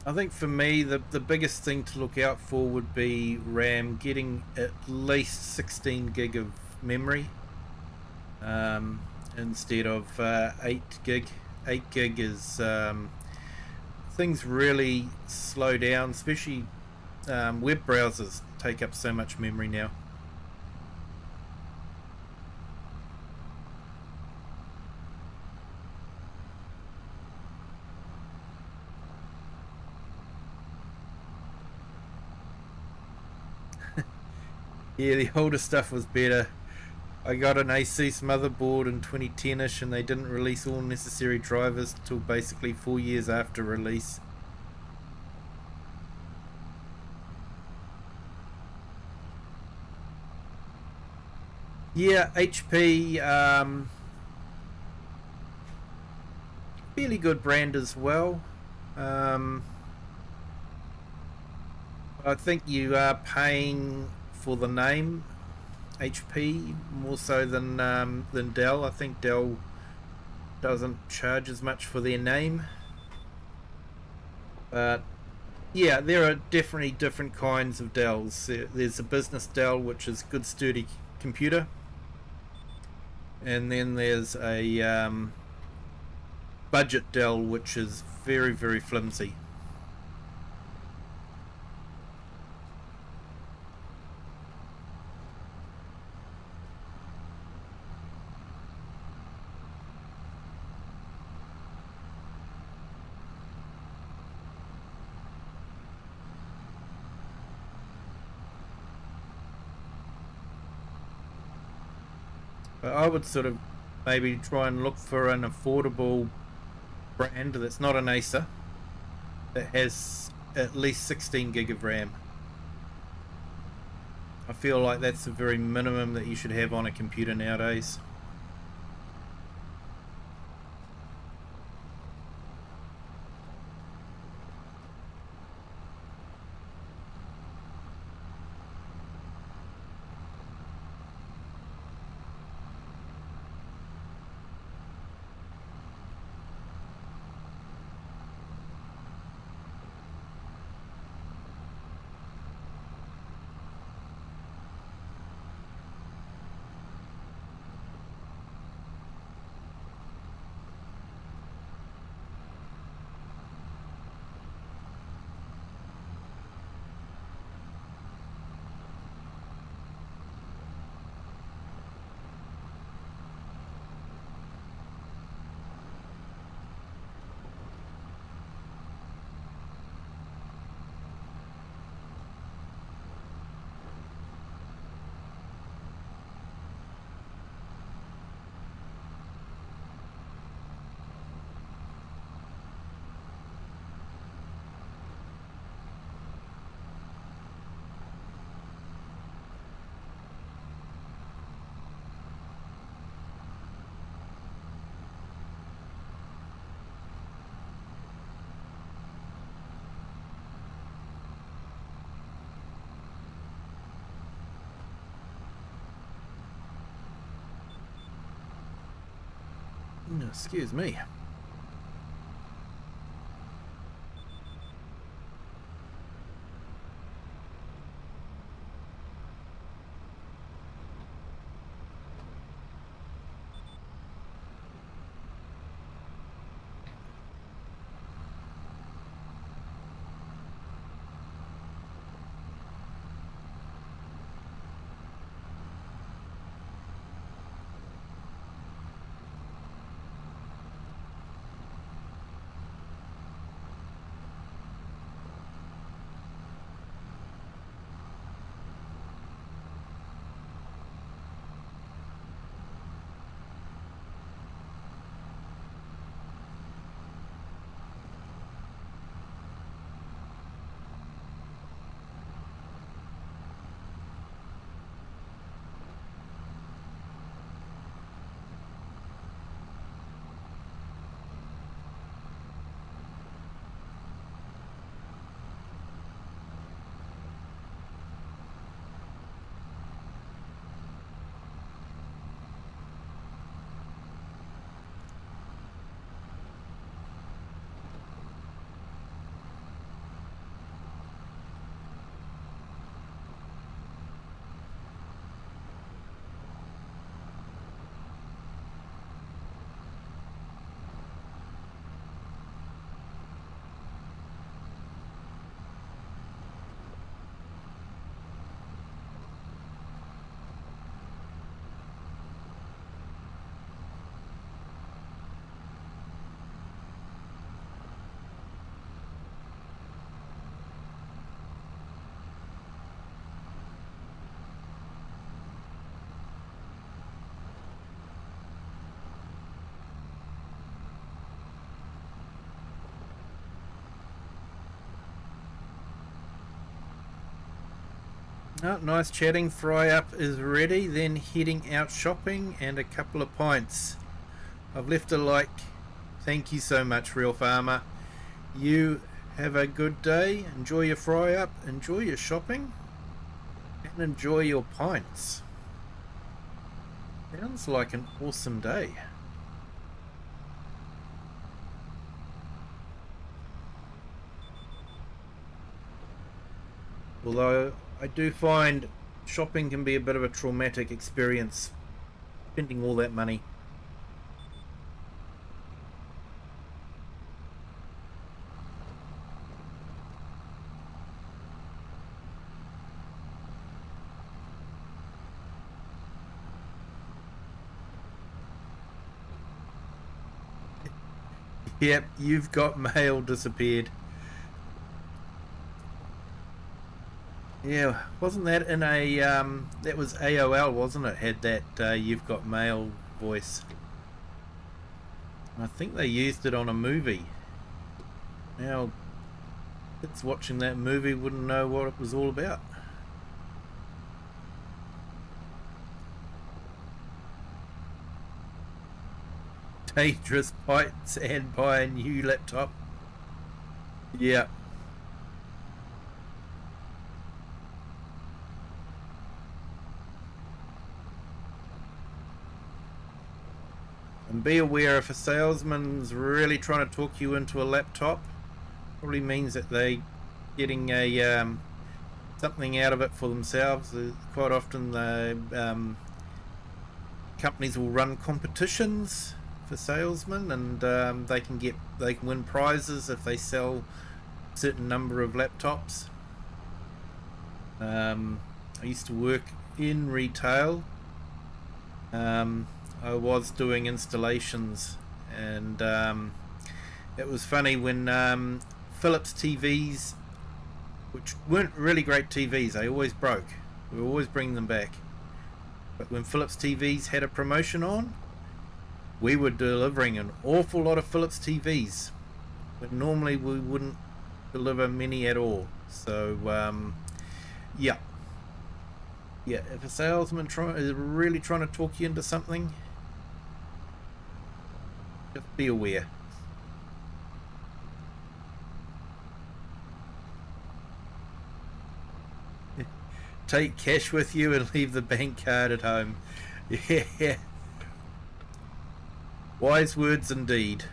I think for me, the biggest thing to look out for would be RAM getting at least 16 gig of memory instead of 8 gig. 8 gig is things really slow down, especially web browsers take up so much memory now. Yeah, the older stuff was better. I got an Asus motherboard in 2010ish, and they didn't release all necessary drivers till basically 4 years after release. Yeah, HP, fairly good brand as well. I think you are paying for the name HP more so than Dell. I think Dell doesn't charge as much for their name, but yeah, there are definitely different kinds of Dells. There's a business Dell, which is good sturdy computer, and then there's a budget Dell, which is very, very flimsy. But I would sort of maybe try and look for an affordable brand that's not an Acer that has at least 16 gig of RAM. I feel like that's the very minimum that you should have on a computer nowadays. Excuse me. No, nice chatting. Fry up is ready. Then heading out shopping and a couple of pints. I've left a like. Thank you so much, Real Farmer. You have a good day. Enjoy your fry up. Enjoy your shopping. And enjoy your pints. Sounds like an awesome day. Although I do find shopping can be a bit of a traumatic experience, spending all that money. Yep, you've got mail disappeared. Yeah, wasn't that in a that was AOL, wasn't it? Had that you've got mail voice. I think they used it on a movie. Now, kids watching that movie wouldn't know what it was all about. Dangerous bites and buy a new laptop. Yeah. And be aware, if a salesman's really trying to talk you into a laptop, probably means that they getting a something out of it for themselves. Quite often the companies will run competitions for salesmen, and they can win prizes if they sell a certain number of laptops. I used to work in retail. I was doing installations, and it was funny when Philips TVs, which weren't really great TVs, they always broke. We were always bringing them back. But when Philips TVs had a promotion on, we were delivering an awful lot of Philips TVs, when normally we wouldn't deliver many at all. So yeah, if a salesman is really trying to talk you into something, just be aware. Take cash with you and leave the bank card at home. Yeah. Wise words indeed.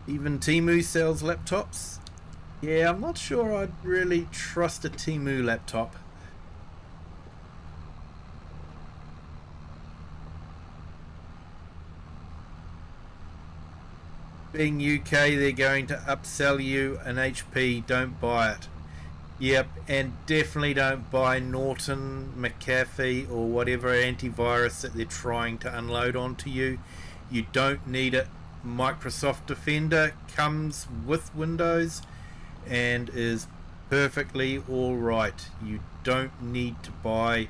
Even Temu sells laptops. Yeah, I'm not sure I'd really trust a Temu laptop. Being UK, they're going to upsell you an HP. Don't buy it. Yep, and definitely don't buy Norton, McAfee, or whatever antivirus that they're trying to unload onto you. You don't need it. Microsoft Defender comes with Windows and is perfectly alright. You don't need to buy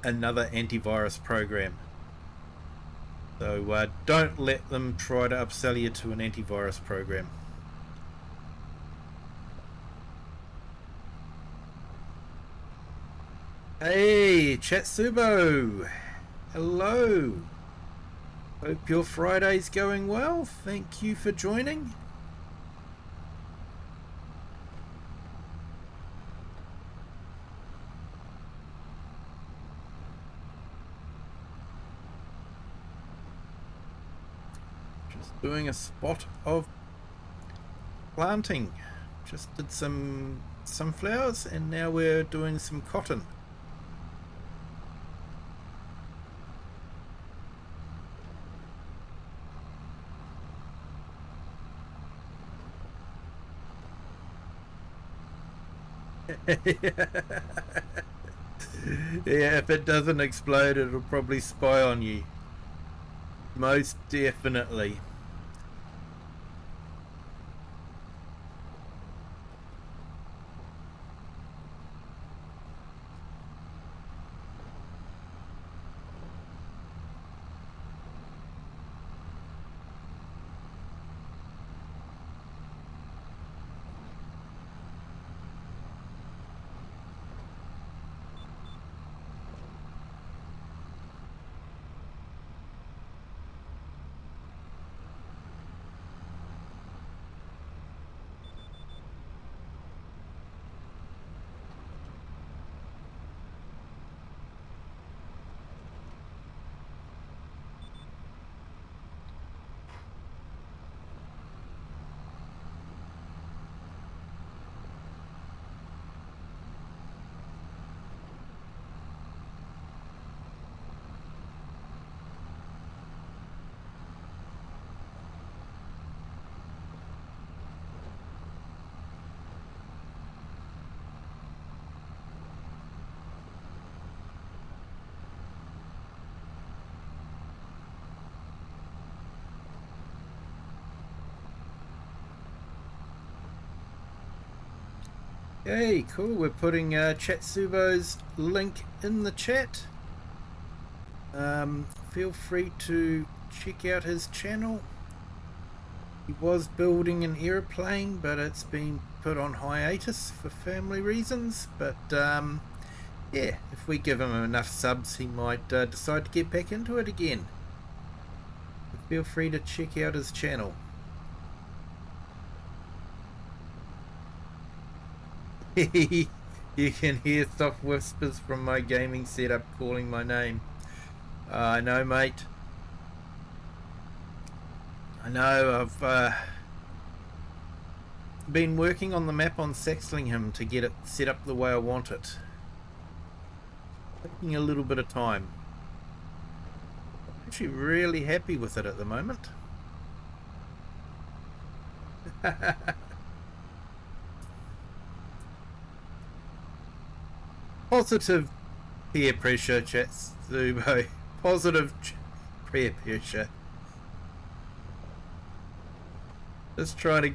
another antivirus program. So don't let them try to upsell you to an antivirus program. Hey, Chatsubo! Hello! Hope your Friday's going well. Thank you for joining. Just doing a spot of planting. Just did some sunflowers, and now we're doing some cotton. Yeah, if it doesn't explode, it'll probably spy on you. Most definitely. Okay, cool. We're putting Chatsubo's link in the chat. Feel free to check out his channel. He was building an airplane, but it's been put on hiatus for family reasons. But yeah, if we give him enough subs, he might decide to get back into it again. Feel free to check out his channel. You can hear soft whispers from my gaming setup calling my name. I know, mate. I know. I've been working on the map on Saxlingham to get it set up the way I want it. Taking a little bit of time. I'm actually really happy with it at the moment. Positive peer pressure, Chatsubo. Positive peer pressure. Just trying to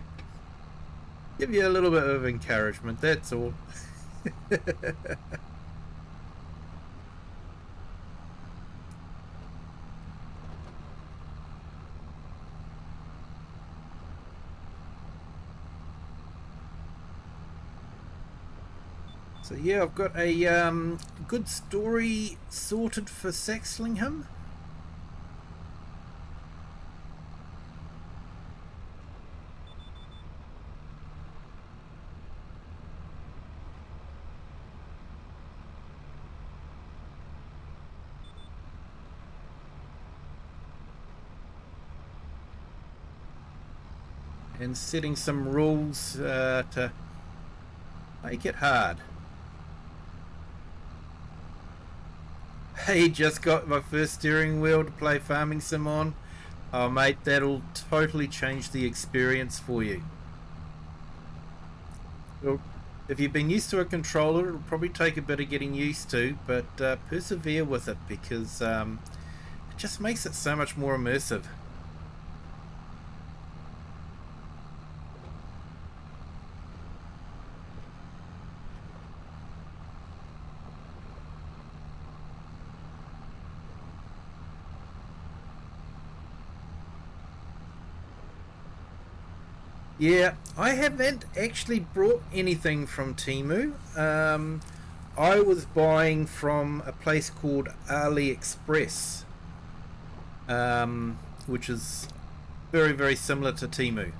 give you a little bit of encouragement, that's all. So yeah, I've got a good story sorted for Saxlingham. And setting some rules to make it hard. Hey, just got my first steering wheel to play Farming Sim on. Oh mate, that'll totally change the experience for you. If you've been used to a controller, it'll probably take a bit of getting used to, but persevere with it because it just makes it so much more immersive. Yeah, I haven't actually brought anything from Temu. I was buying from a place called AliExpress, which is very, very similar to Temu.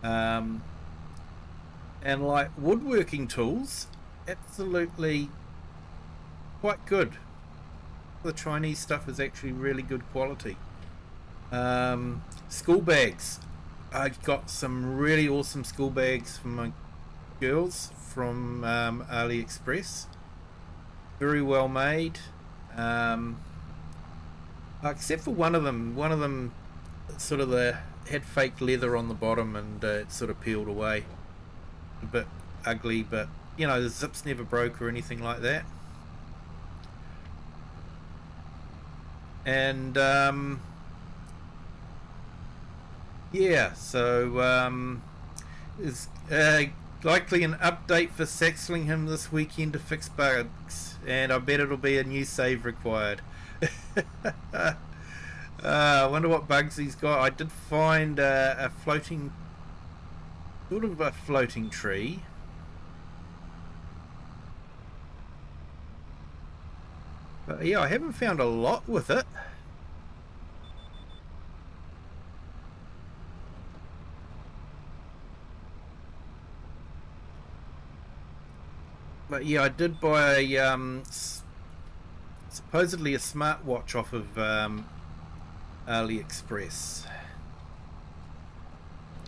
And like woodworking tools, absolutely quite good. The Chinese stuff is actually really good quality. School bags. I got some really awesome school bags for my girls from AliExpress. Very well made. Except for one of them. One of them sort of had fake leather on the bottom and it sort of peeled away. A bit ugly, but you know, the zips never broke or anything like that. And yeah, so there's likely an update for Saxlingham this weekend to fix bugs, and I bet it'll be a new save required. I wonder what bugs he's got. I did find a floating, sort of a floating tree. But yeah, I haven't found a lot with it. But yeah, I did buy a supposedly a smartwatch off of AliExpress,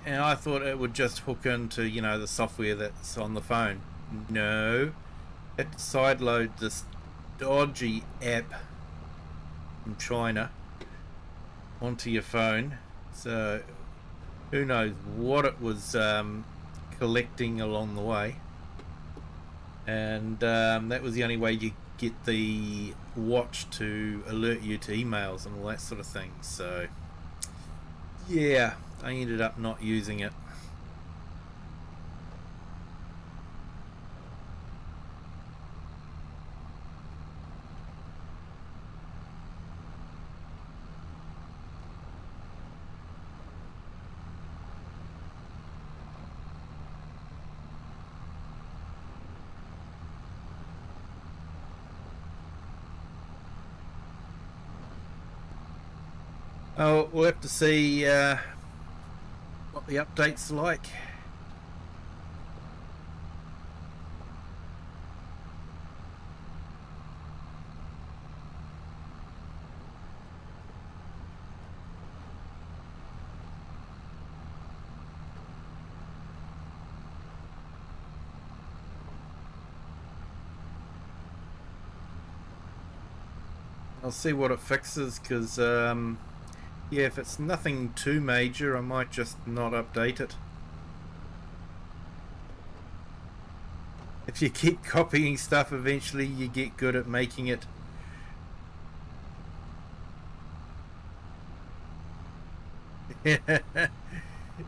and I thought it would just hook into, you know, the software that's on the phone. No, it sideload this dodgy app from China onto your phone. So who knows what it was collecting along the way. And that was the only way you get the watch to alert you to emails and all that sort of thing. So yeah, I ended up not using it. Oh, we'll have to see what the update's like. I'll see what it fixes, because yeah, if it's nothing too major, I might just not update it. If you keep copying stuff, eventually you get good at making it.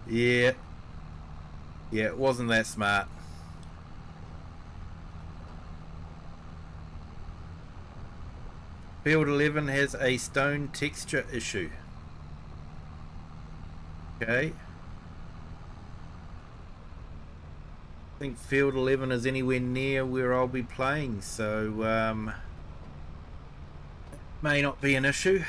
Yeah. Yeah, it wasn't that smart. Field 11 has a stone texture issue. Okay. I think Field 11 is anywhere near where I'll be playing, so may not be an issue.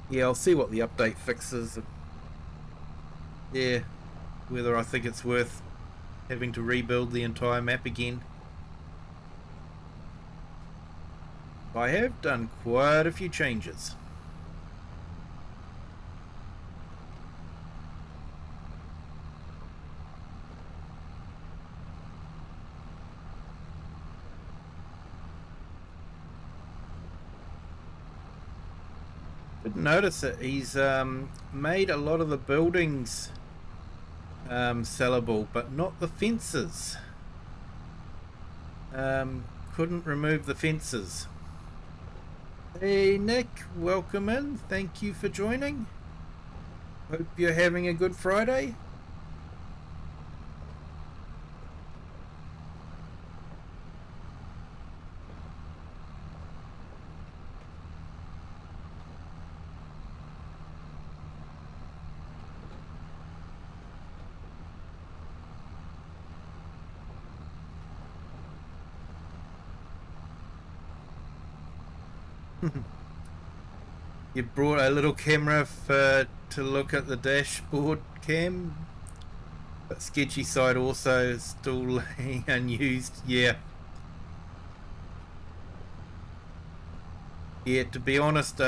Yeah, I'll see what the update fixes. Yeah, whether I think it's worth having to rebuild the entire map again. I have done quite a few changes. Didn't notice it. He's made a lot of the buildings sellable, but not the fences. Couldn't remove the fences. Hey Nick, welcome in. Thank you for joining. Hope you're having a good Friday. You brought a little camera to look at the dashboard cam, but sketchy side also is still unused. Yeah. Yeah, to be honest,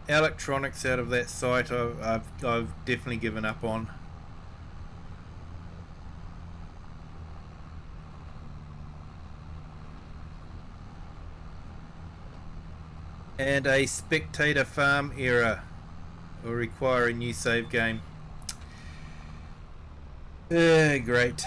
electronics out of that site I've definitely given up on. And a spectator farm error will require a new save game. Great.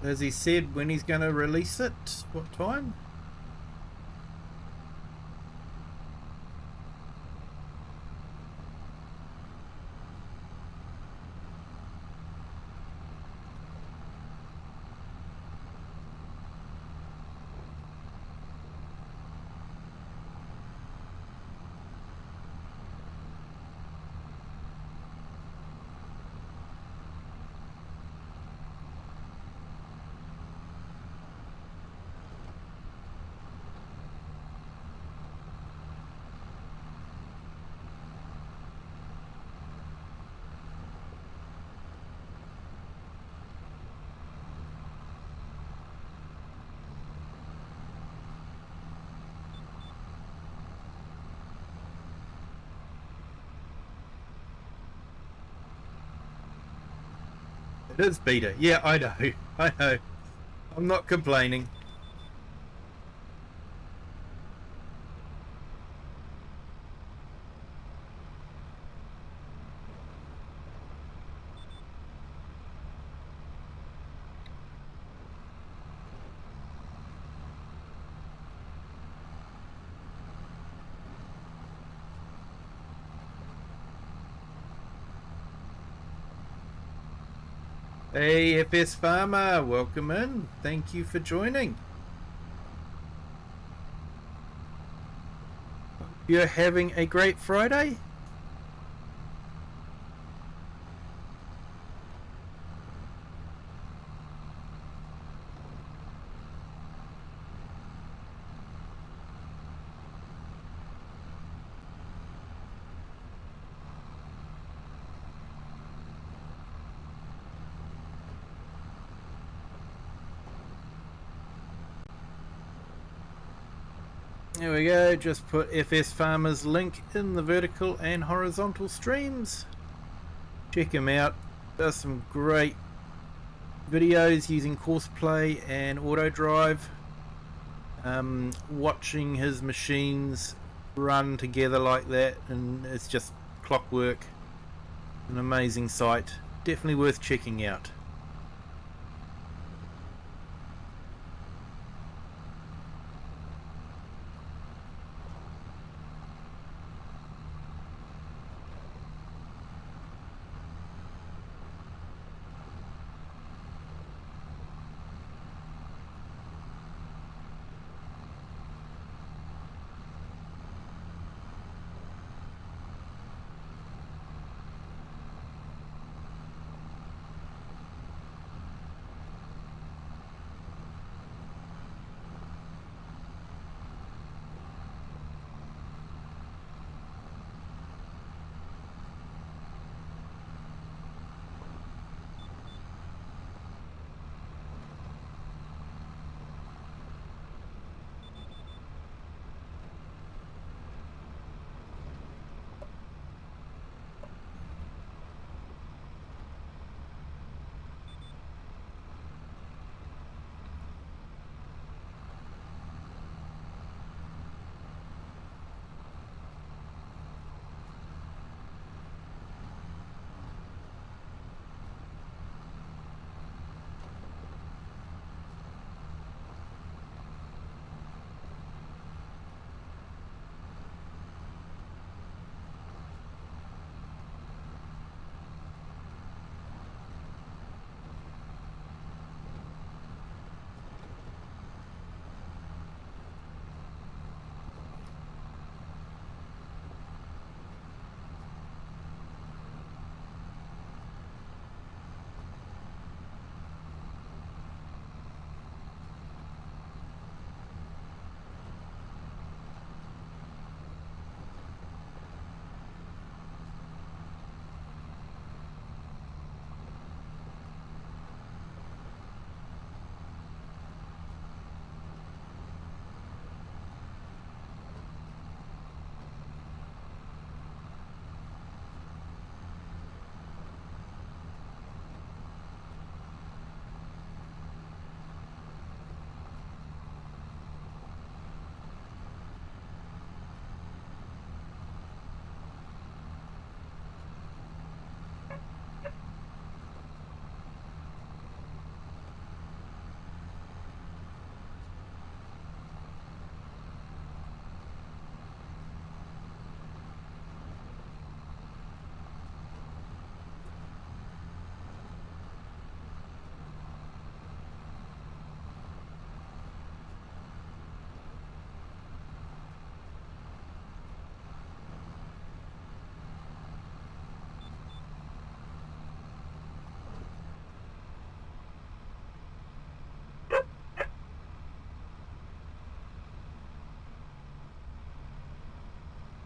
Has he said when he's going to release it? What time? It is beta. Yeah, I know. I know. I'm not complaining. Hey, FS Farmer, welcome in. Thank you for joining. You're having a great Friday? There we go, just put FS Farmer's link in the vertical and horizontal streams. Check him out, does some great videos using Courseplay and Auto Drive. Watching his machines run together like that, and it's just clockwork. An amazing site, definitely worth checking out.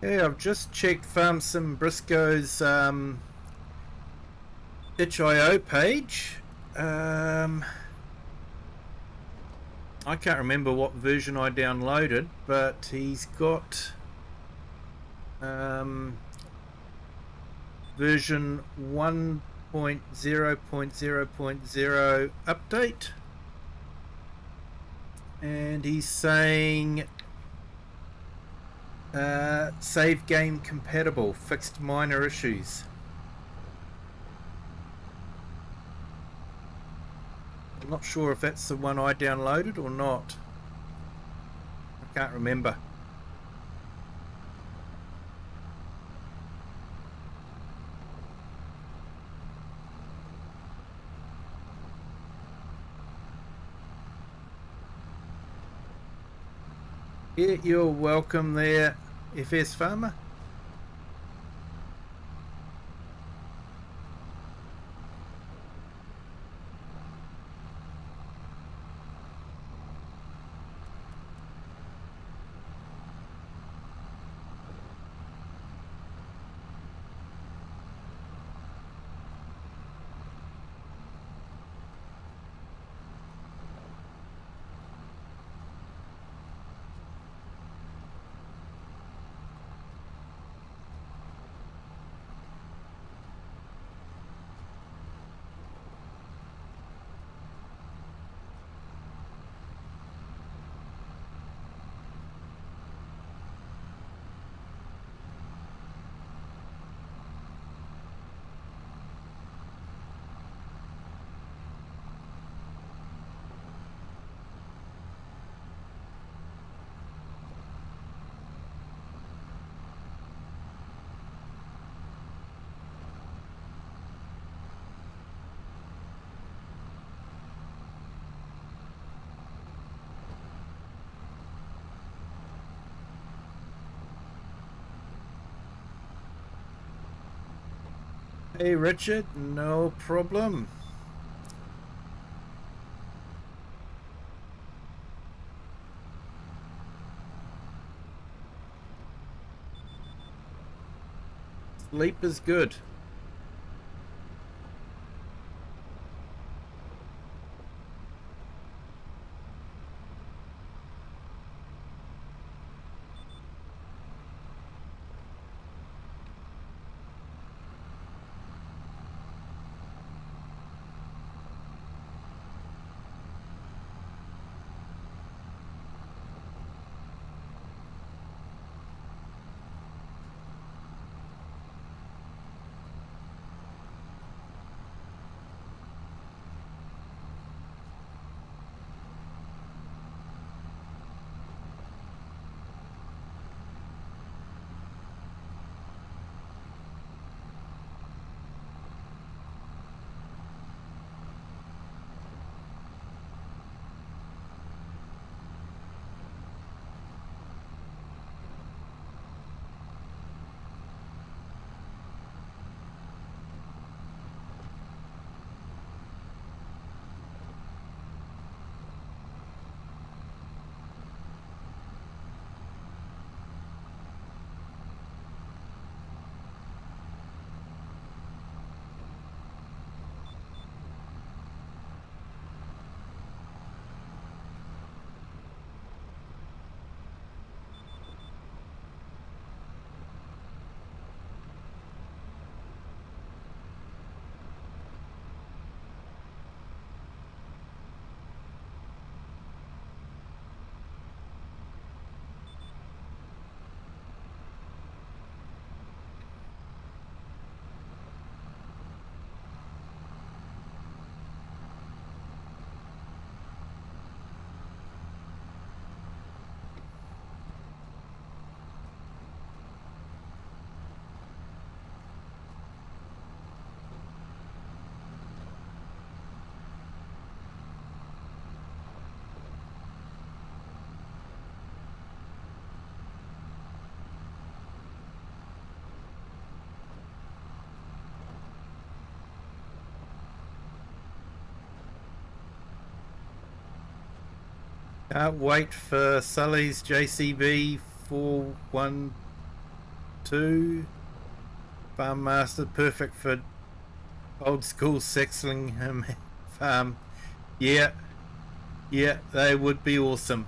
Yeah, I've just checked Farm Sim Briscoe's itch.io page. I can't remember what version I downloaded, but he's got version 1.0.0.0 update, and he's saying save game compatible, fixed minor issues. I'm not sure if that's the one I downloaded or not. I can't remember. Yeah, you're welcome there, FS Farmer. Hey Richard, no problem. Sleep is good. Can't wait for Sully's JCB 412 Farm Master, perfect for old school Saxlingham farm. Yeah, they would be awesome.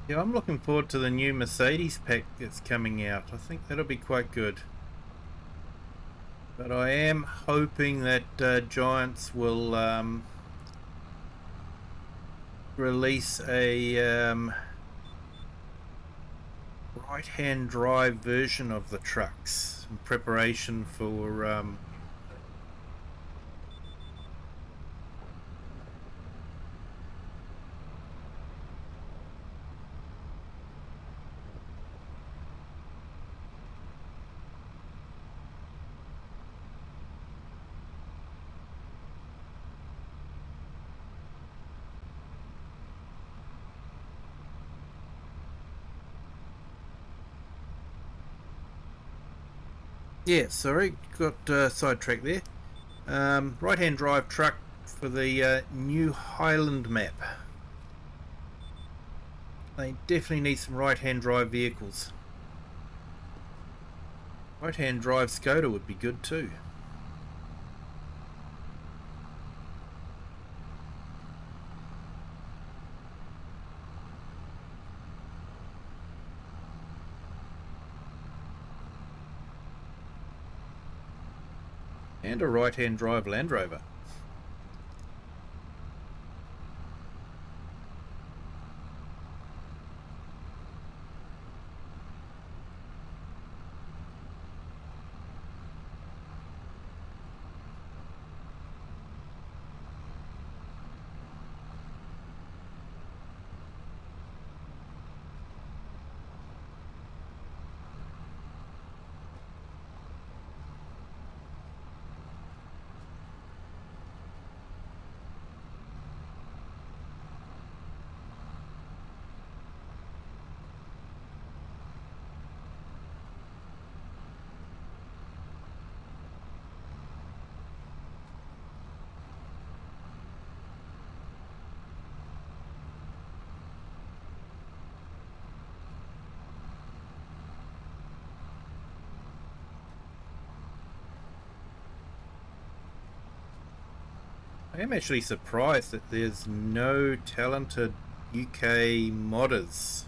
Yeah, I'm looking forward to the new Mercedes pack that's coming out. I think that'll be quite good. But I am hoping that Giants will release a right-hand drive version of the trucks in preparation for yeah, sorry, got sidetracked there. Right-hand drive truck for the new Highland map. They definitely need some right-hand drive vehicles. Right-hand drive Skoda would be good too. And a right-hand drive Land Rover. I am actually surprised that there's no talented UK modders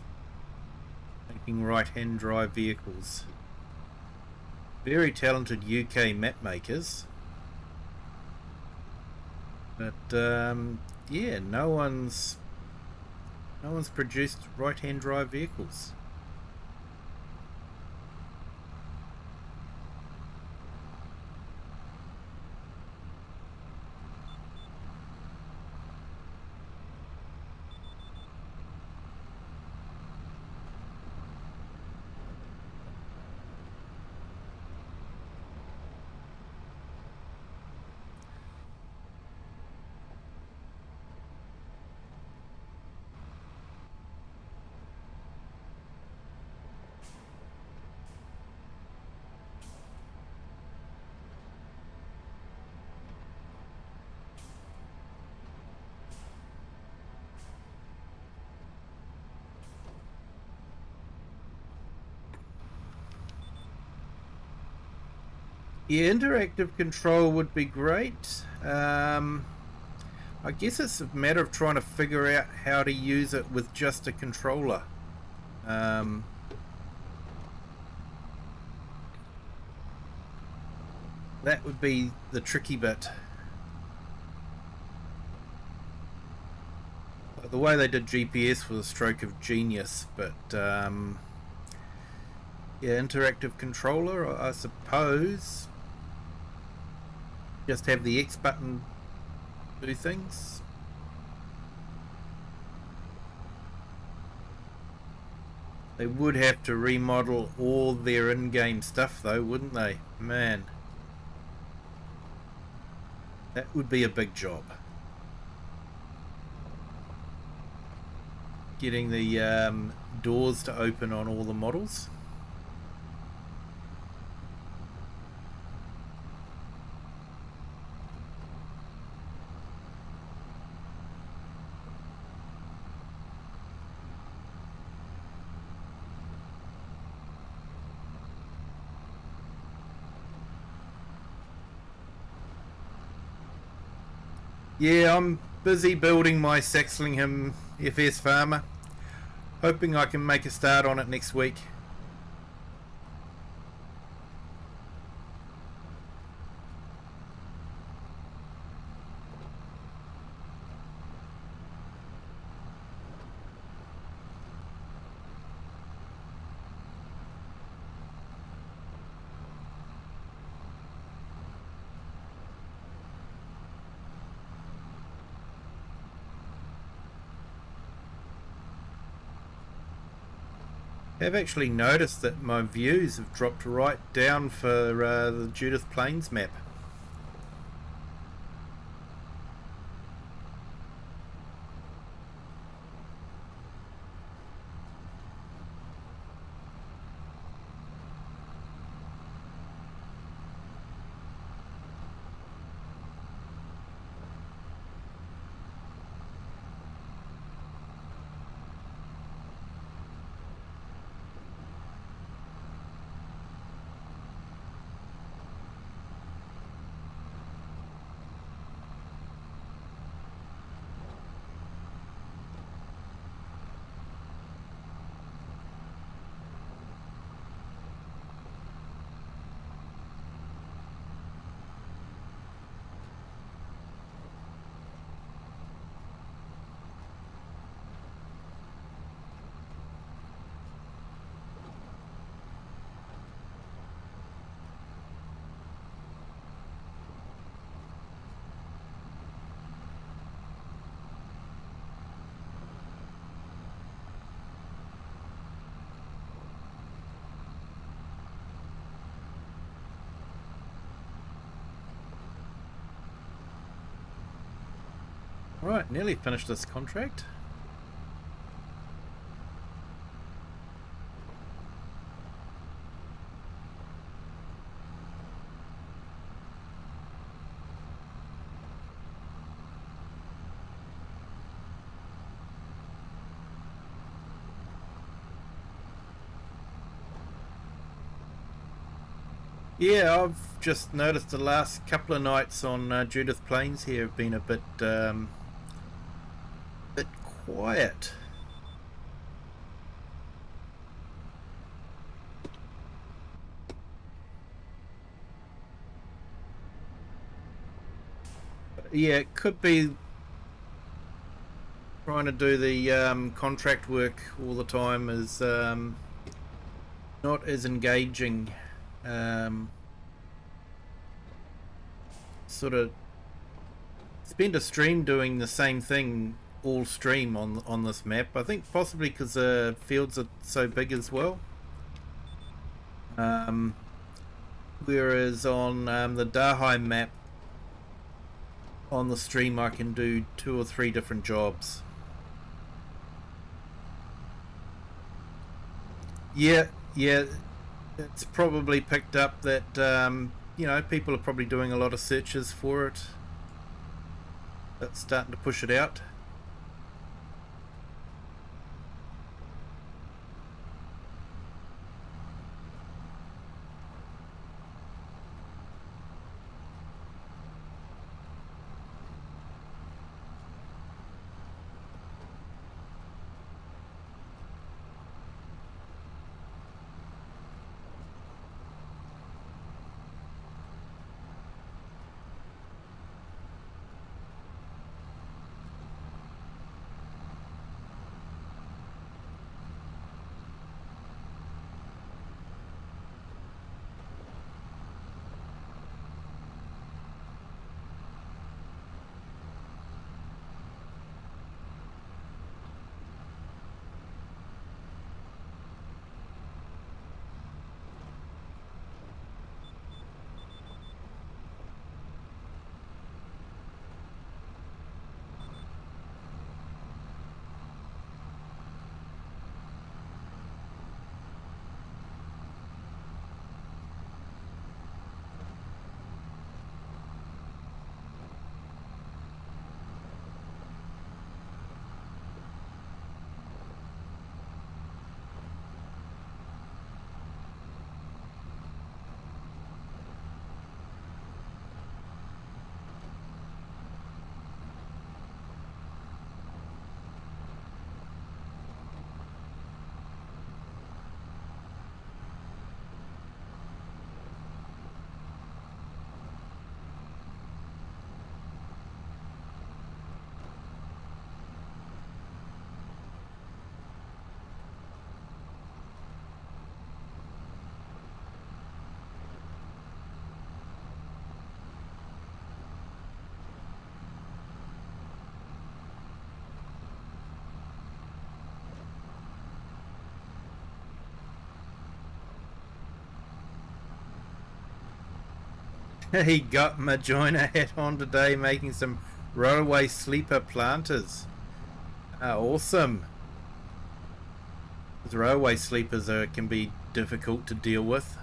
making right-hand drive vehicles. Very talented UK map makers, but yeah, no one's produced right-hand drive vehicles. Yeah, interactive control would be great. I guess it's a matter of trying to figure out how to use it with just a controller. That would be the tricky bit. The way they did GPS was a stroke of genius, but yeah, interactive controller, I suppose. Just have the X button do things. They would have to remodel all their in-game stuff though, wouldn't they? Man, that would be a big job. Getting the doors to open on all the models. Yeah, I'm busy building my Saxlingham FS farmer. Hoping I can make a start on it next week. I've actually noticed that my views have dropped right down for the Judith Plains map. Right, nearly finished this contract. Yeah, I've just noticed the last couple of nights on Judith Plains here have been a bit quiet. Yeah, it could be trying to do the contract work all the time is not as engaging. Sort of spend a stream doing the same thing all stream on this map. I think possibly because the fields are so big as well. Whereas on the Dahai map on the stream I can do 2 or 3 different jobs. Yeah, it's probably picked up that you know, people are probably doing a lot of searches for it. That's starting to push it out. He got my joiner hat on today making some railway sleeper planters. Awesome. Those railway sleepers can be difficult to deal with.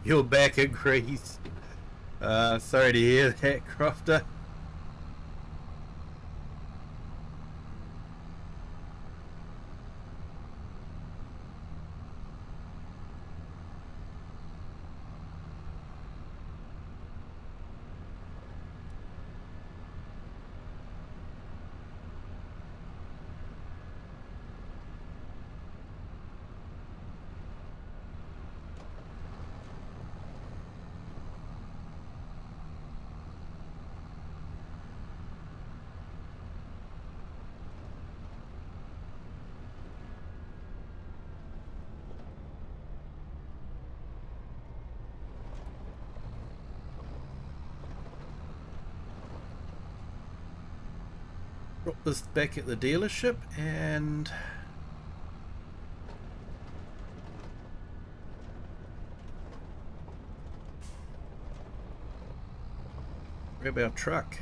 Your back agrees. Sorry to hear that, Crofter. Drop this back at the dealership and grab our truck.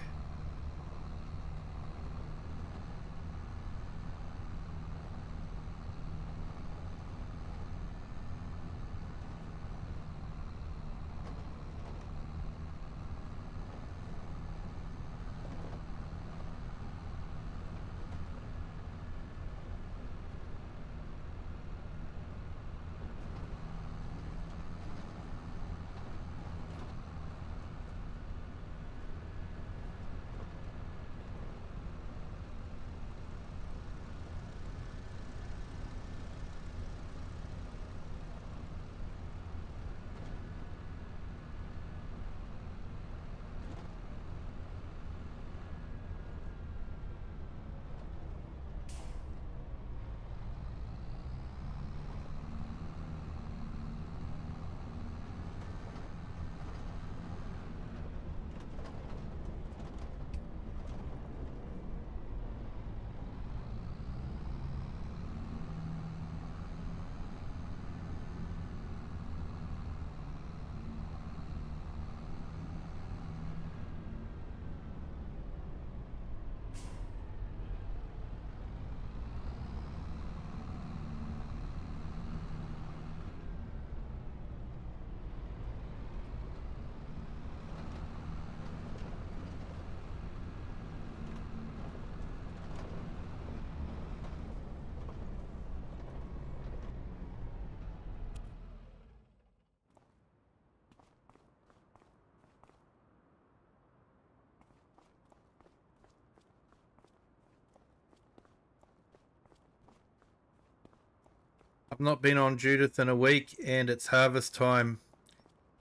I've not been on Judith in a week and it's harvest time.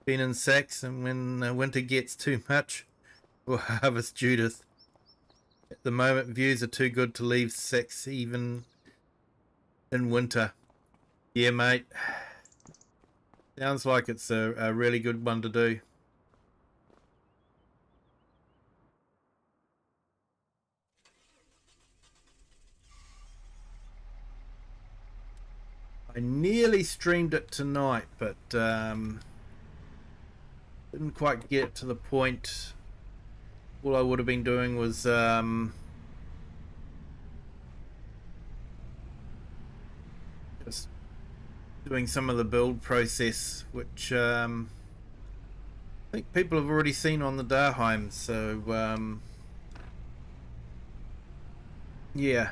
Been in sacks, and when winter gets too much, we'll harvest Judith. At the moment, views are too good to leave sacks even in winter. Yeah, mate. Sounds like it's a really good one to do. I nearly streamed it tonight, but didn't quite get to the point. All I would have been doing was just doing some of the build process, which I think people have already seen on the Darheim. So yeah.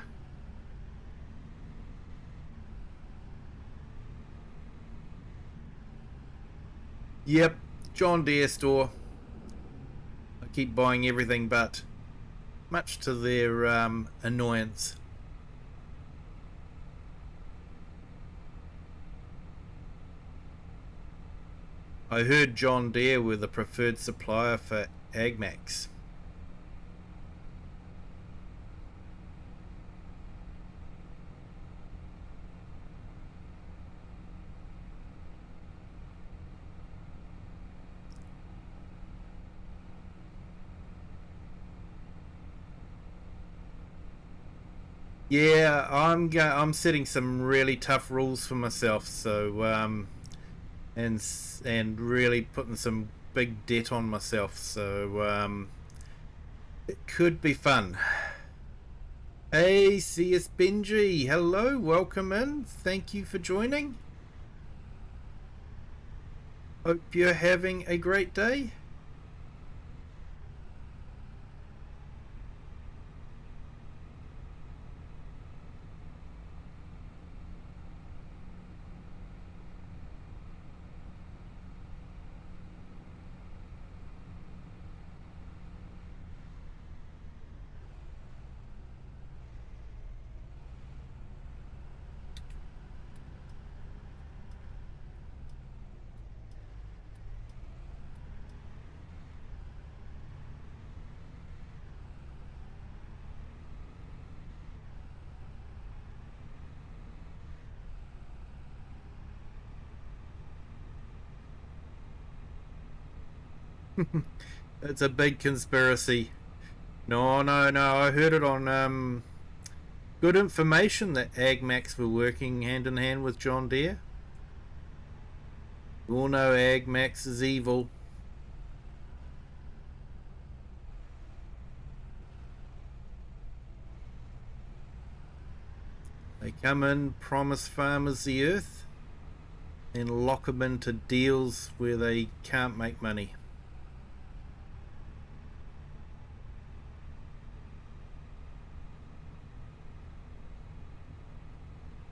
Yep, John Deere store. I keep buying everything but, much to their annoyance. I heard John Deere were the preferred supplier for AgMax. Yeah, I'm setting some really tough rules for myself. So and really putting some big debt on myself. So it could be fun. Hey, CS Benji, hello, welcome in. Thank you for joining. Hope you're having a great day. It's a big conspiracy. No, no, no. I heard it on good information that AgMax were working hand in hand with John Deere. You all know AgMax is evil. They come in, promise farmers the earth, and lock them into deals where they can't make money.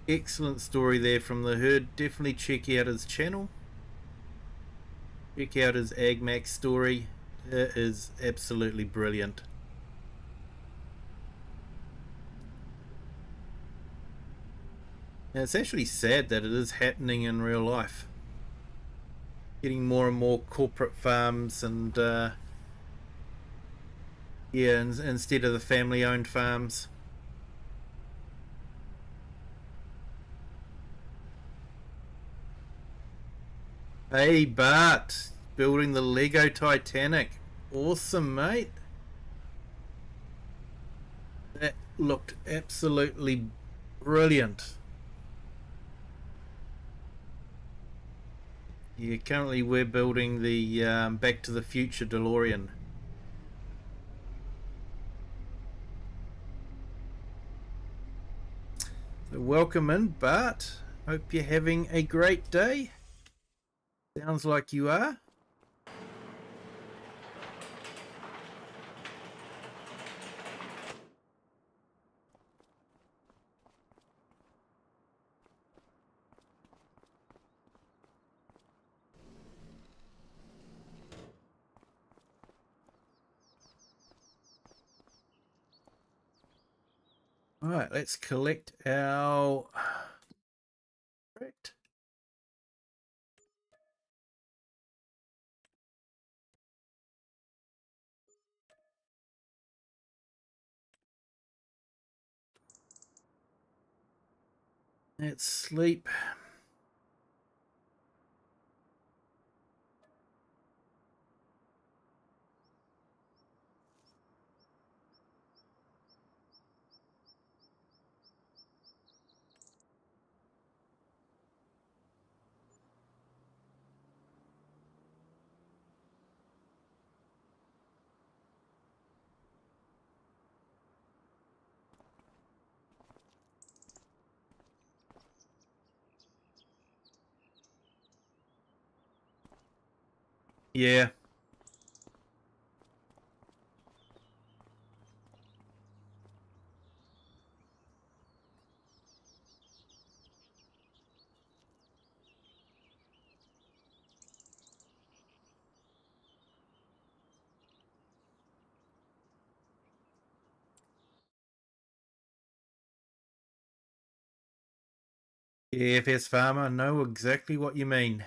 Excellent story there from the herd. Definitely check out his channel. Check out his AgMax story. It is absolutely brilliant. And it's actually sad that it is happening in real life. Getting more and more corporate farms and yeah, instead of the family-owned farms. Hey Bart, building the Lego Titanic. Awesome, mate. That looked absolutely brilliant. Yeah, currently we're building the Back to the Future DeLorean. So welcome in, Bart. Hope you're having a great day. Sounds like you are. All right, let's collect our... Correct. Let's sleep. Yeah. AFS farmer, I know exactly what you mean.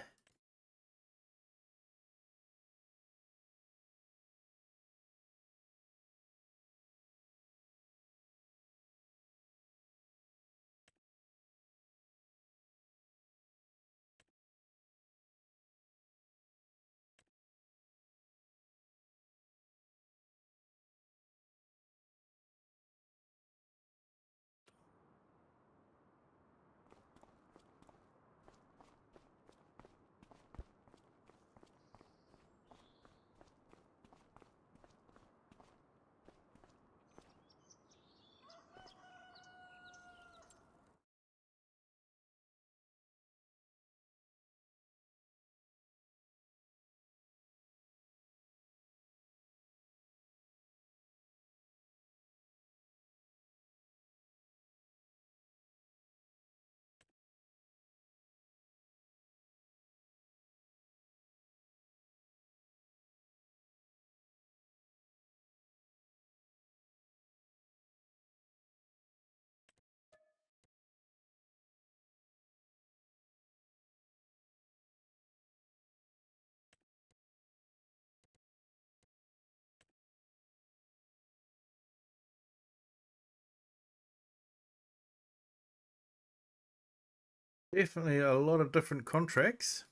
Definitely a lot of different contracts.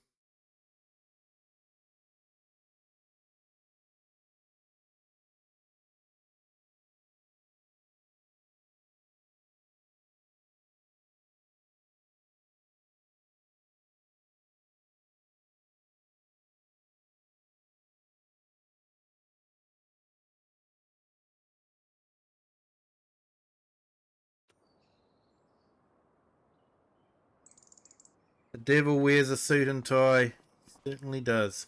The devil wears a suit and tie. He certainly does.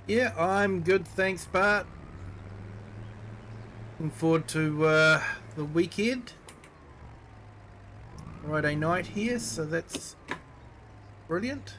Yeah, I'm good, thanks, Bart. Looking forward to the weekend. Friday night here, so that's brilliant.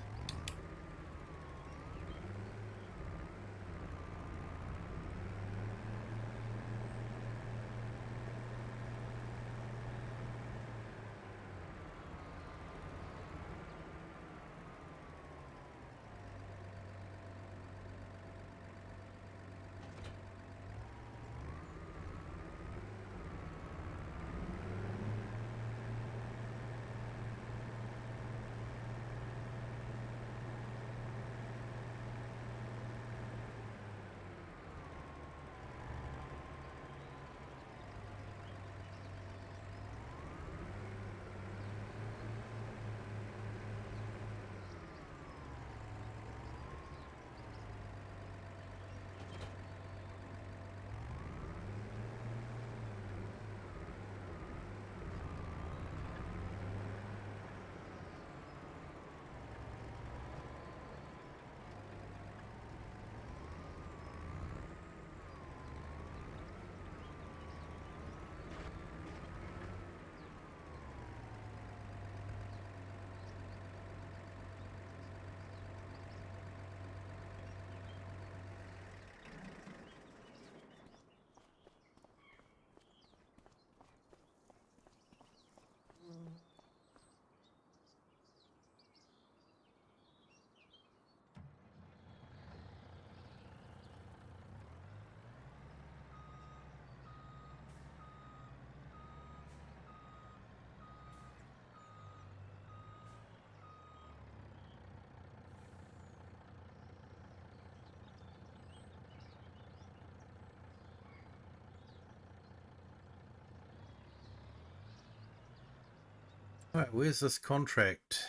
Alright, where's this contract?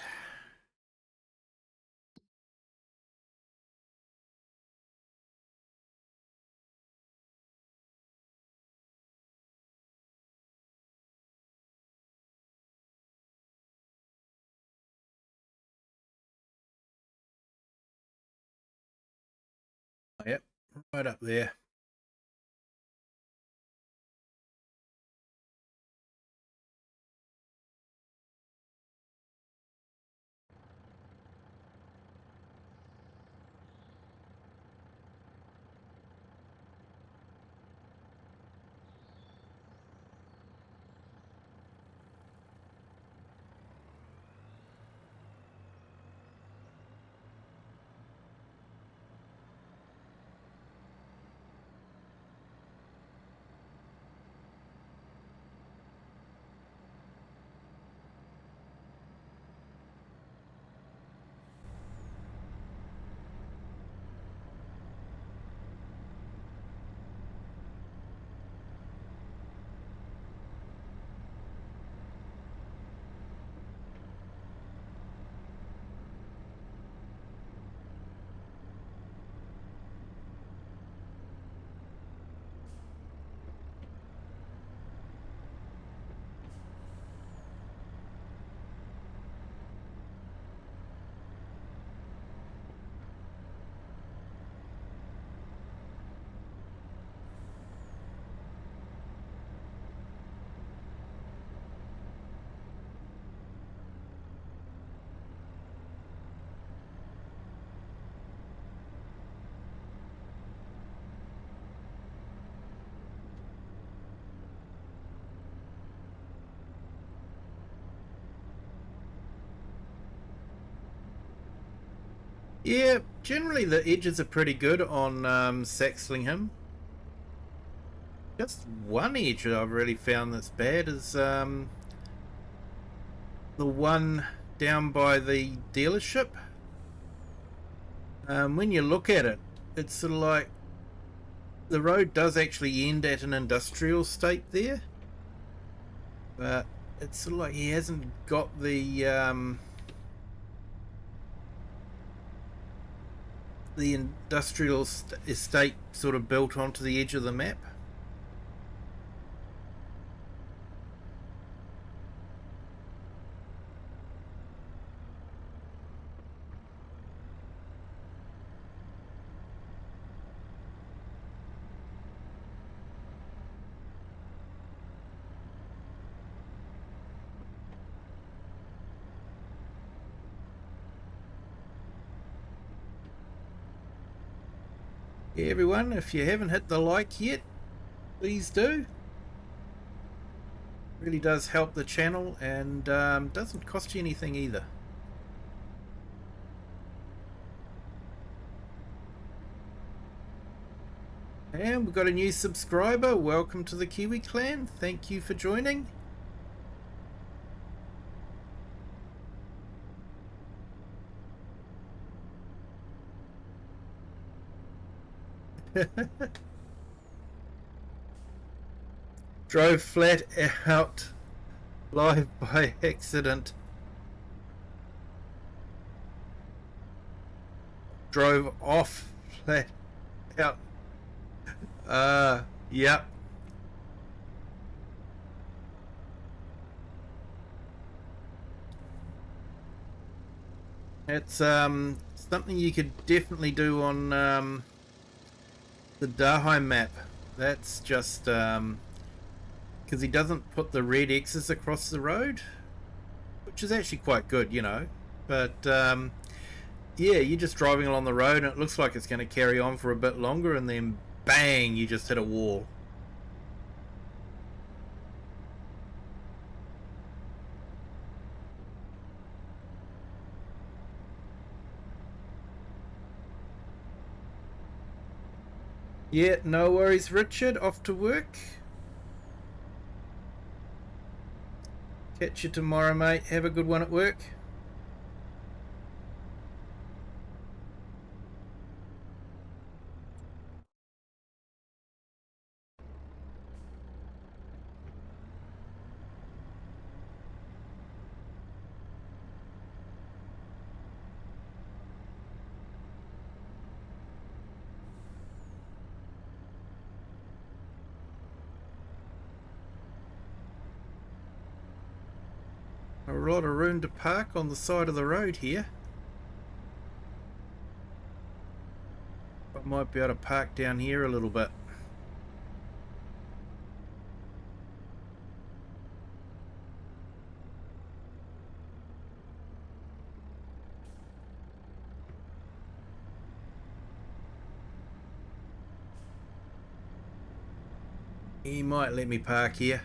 Yep, right up there. Yeah, generally the edges are pretty good on Saxlingham. Just one edge that I've really found that's bad is the one down by the dealership. When you look at it, it's sort of like the road does actually end at an industrial state there, but it's sort of like he hasn't got the industrial estate sort of built onto the edge of the map. Yeah, everyone, if you haven't hit the like yet, please do. Really does help the channel and doesn't cost you anything either. And we've got a new subscriber. Welcome to the Kiwi clan. Thank you for joining. Drove flat out live by accident. Drove off flat out. Yep. It's something you could definitely do on the Dahi map. That's just because he doesn't put the red X's across the road, which is actually quite good, you know. But yeah, you're just driving along the road and it looks like it's going to carry on for a bit longer, and then bang, you just hit a wall. Yeah, no worries, Richard. Off to work. Catch you tomorrow, mate. Have a good one at work. A lot of room to park on the side of the road here. I might be able to park down here a little bit. He might let me park here.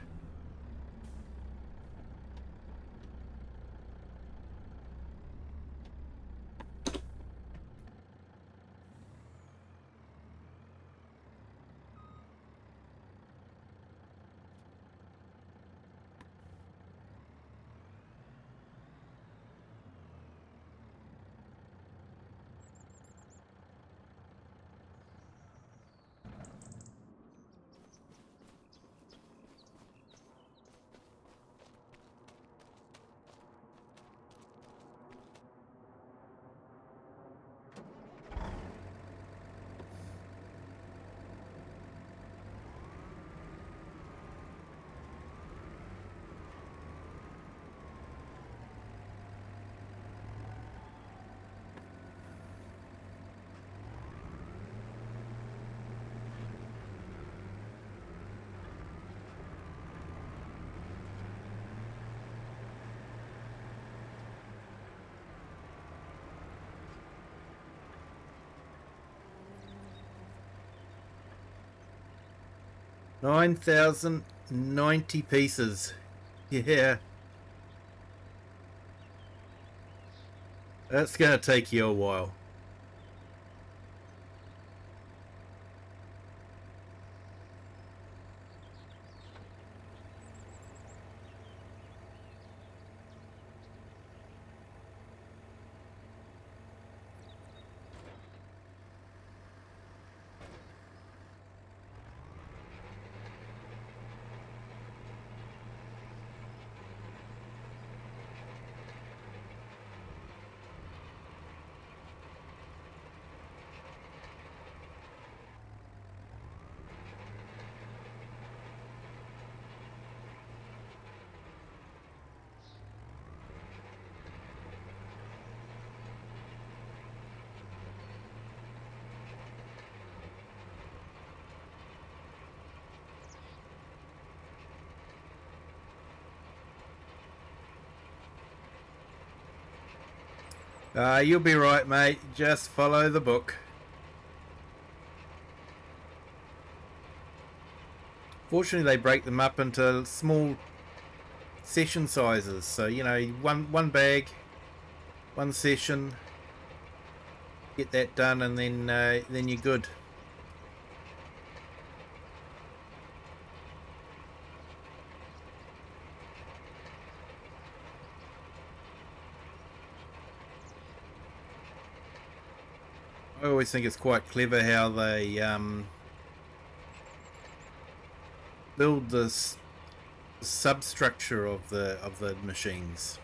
$9,090 pieces. Yeah. That's going to take you a while. You'll be right, mate. Just follow the book. Fortunately, they break them up into small session sizes. So, you know, one bag, one session. Get that done, and then you're good. I always think it's quite clever how they build this substructure of the machines.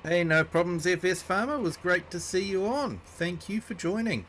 Hey, no problems, FS Farmer. It was great to see you on. Thank you for joining.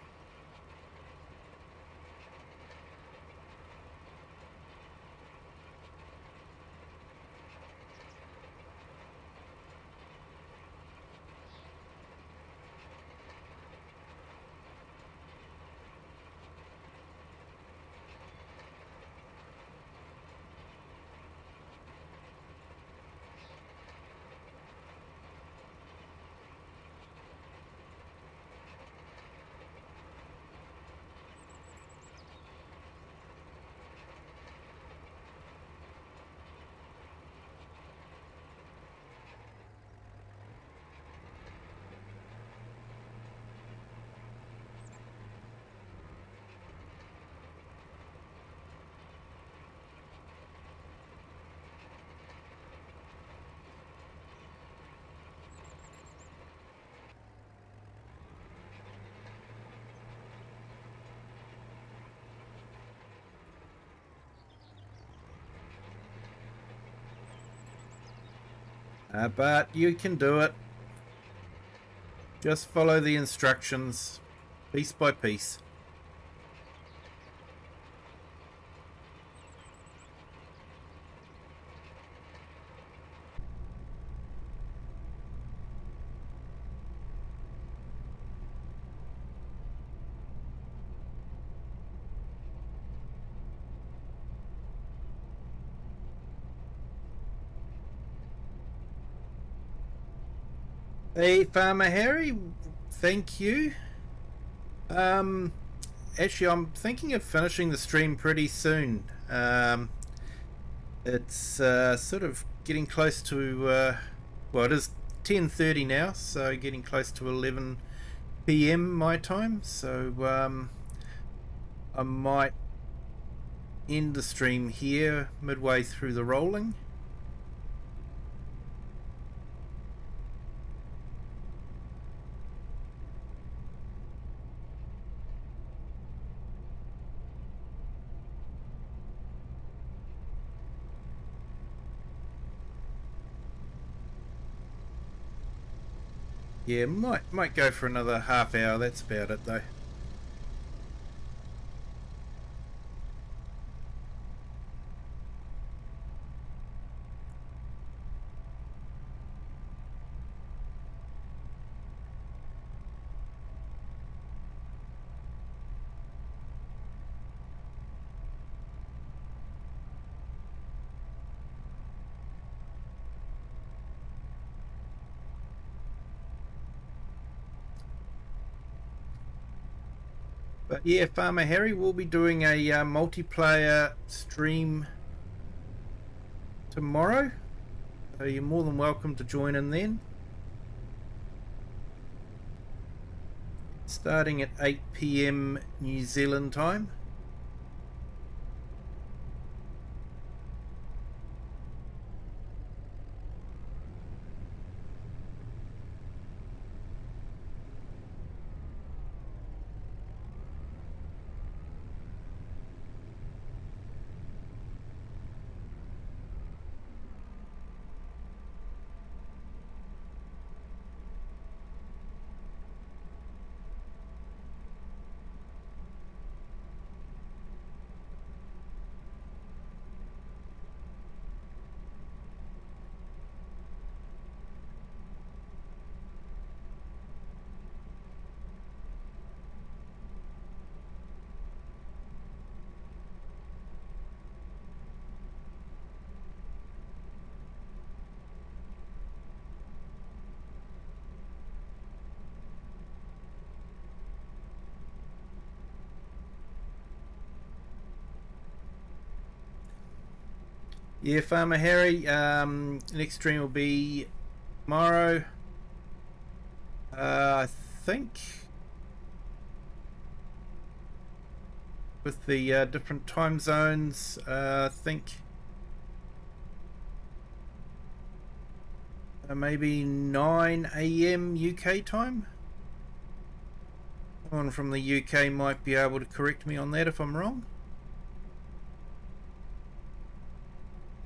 But you can do it. Just follow the instructions, piece by piece. Hey, Farmer Harry, thank you. Actually, I'm thinking of finishing the stream pretty soon. It's sort of getting close to, well, it is 10:30 now, so getting close to 11 p.m. my time. So I might end the stream here midway through the rolling. Yeah, might go for another half hour. That's about it though. But yeah, Farmer Harry will be doing a multiplayer stream tomorrow, so you're more than welcome to join in then. Starting at 8 p.m. New Zealand time. Yeah, Farmer Harry, next stream will be tomorrow. I think with the different time zones, I think maybe 9 a.m. UK time. Someone from the UK might be able to correct me on that if I'm wrong.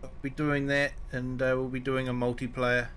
I'll be doing that, and we'll be doing a multiplayer.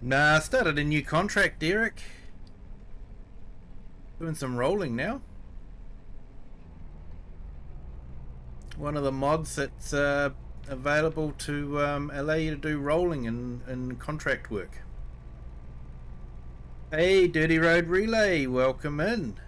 Nah, I started a new contract, Derek. Doing some rolling now. One of the mods that's available to allow you to do rolling and contract work. Hey, Dirty Road Relay, welcome in.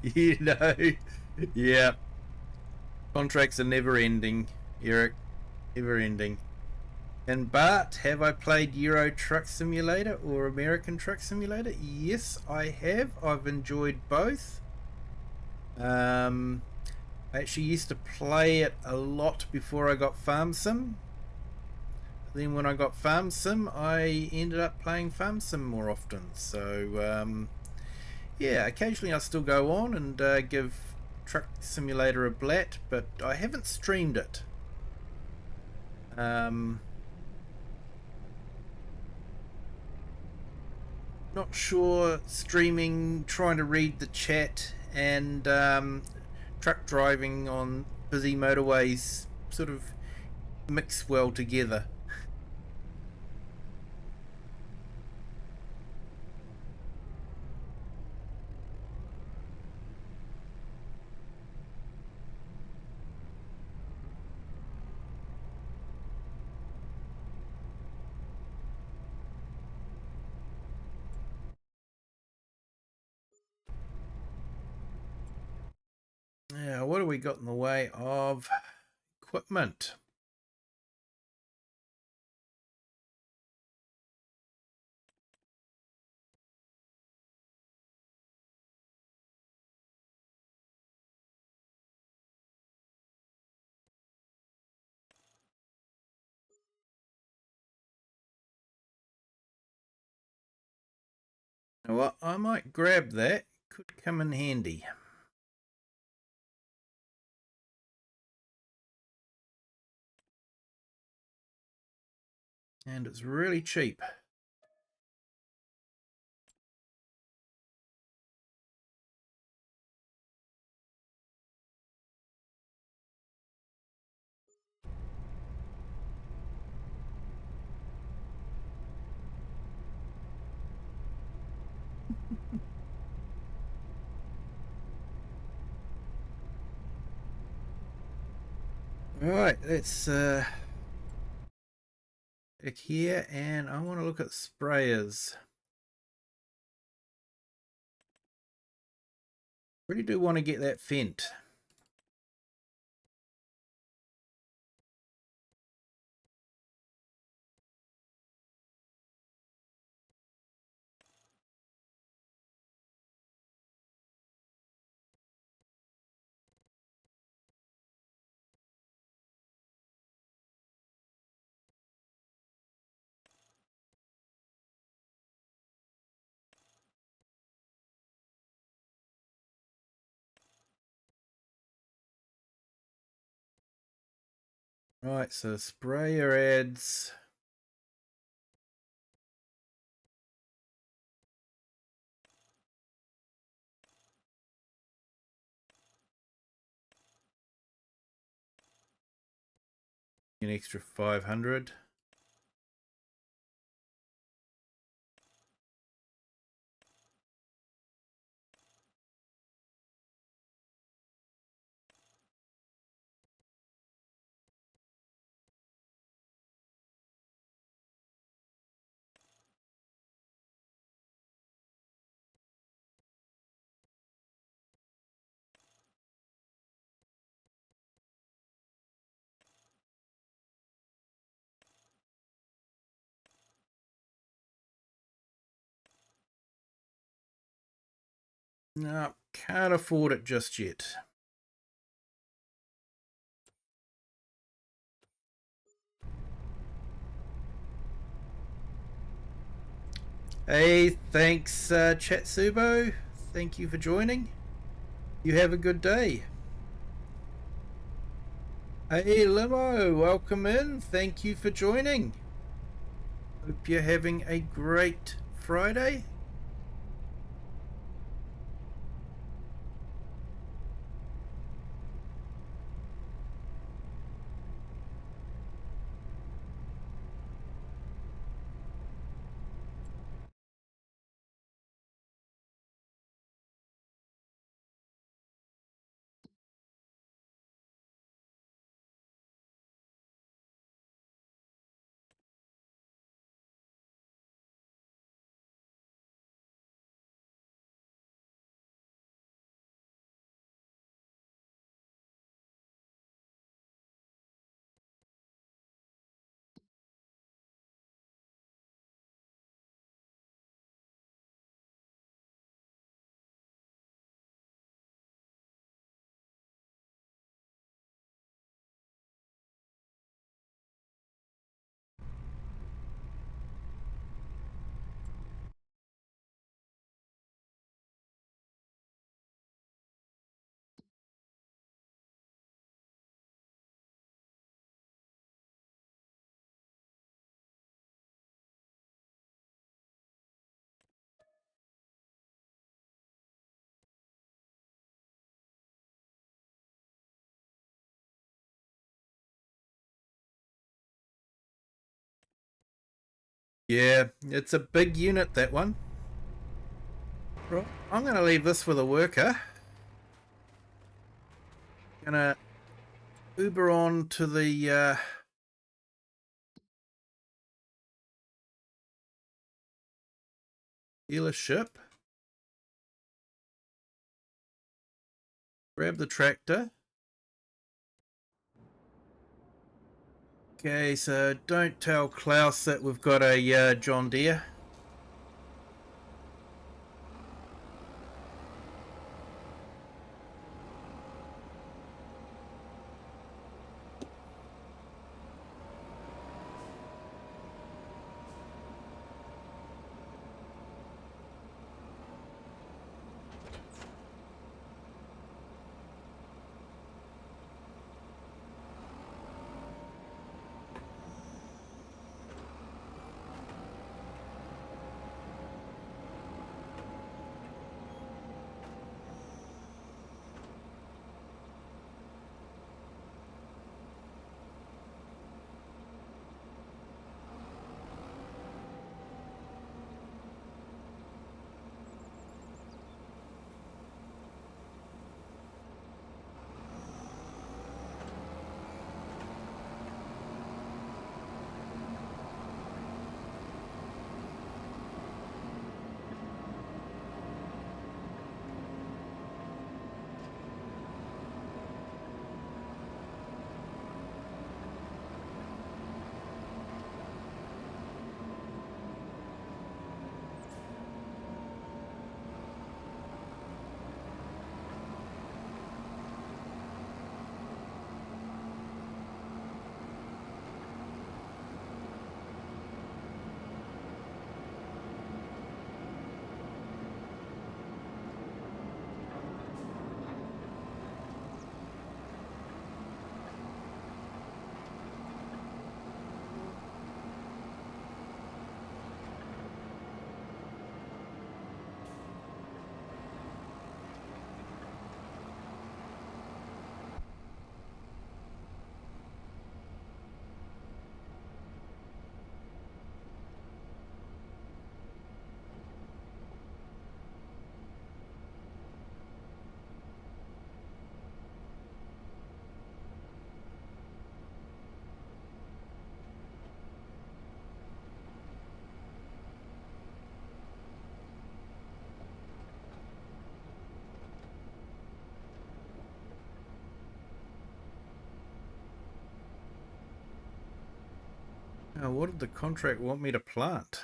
You know, yeah, contracts are never ending, Eric, never ending. And Bart, have I played Euro Truck Simulator or American Truck Simulator? Yes, I have. I've enjoyed both. I actually used to play it a lot before I got Farm Sim. Then when I got Farm Sim, I ended up playing Farm Sim more often. So yeah, occasionally I still go on and give Truck Simulator a blat, but I haven't streamed it. Not sure streaming, trying to read the chat, and truck driving on busy motorways sort of mix well together. Now, what have we got in the way of equipment? Well, I might grab that. Could come in handy. And it's really cheap. Alright, let's look here, and I want to look at sprayers. Really do want to get that Fendt. Right, so sprayer ads. An extra 500. No, can't afford it just yet. Hey, thanks, Chatsubo. Thank you for joining. You have a good day. Hey, Limo, welcome in. Thank you for joining. Hope you're having a great Friday. Yeah, it's a big unit, that one. Right, I'm going to leave this with a worker. Going to Uber on to the dealership. Grab the tractor. Okay, so don't tell Klaus that we've got a John Deere. Now, what did the contract want me to plant?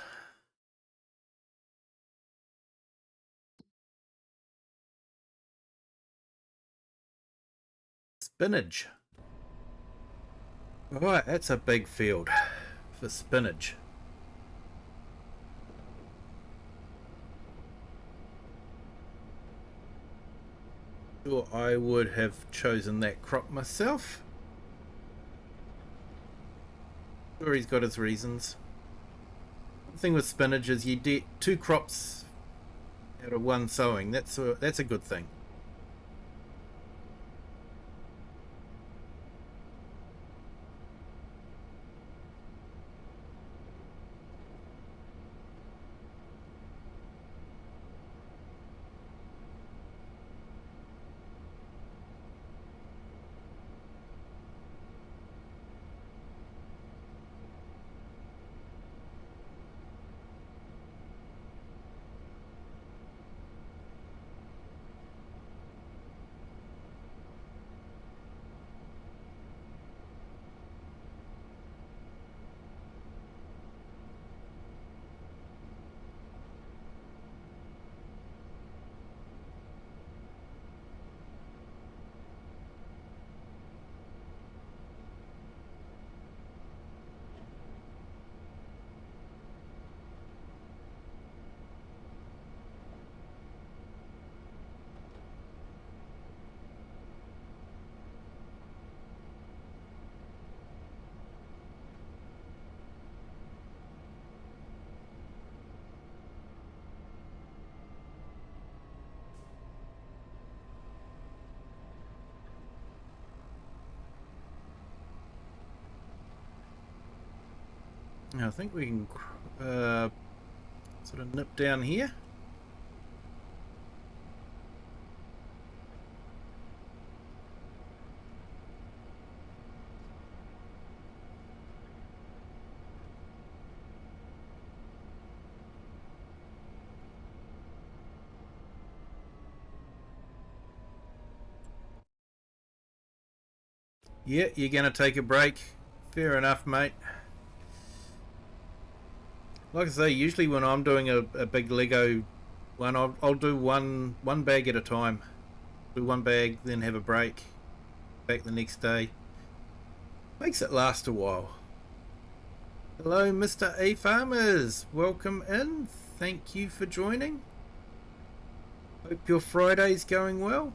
spinach. Alright, that's a big field for spinach. Sure, I would have chosen that crop myself. Sure, he's got his reasons. The thing with spinach is you get 2 crops out of 1 sowing. That's a good thing. Now, I think we can sort of nip down here. Yeah, you're going to take a break. Fair enough, mate. Like I say, usually when I'm doing a big Lego one, I'll do one bag at a time. Do 1 bag, then have a break. Back the next day. Makes it last a while. Hello, Mr. A Farmers. Welcome in. Thank you for joining. Hope your Friday's going well.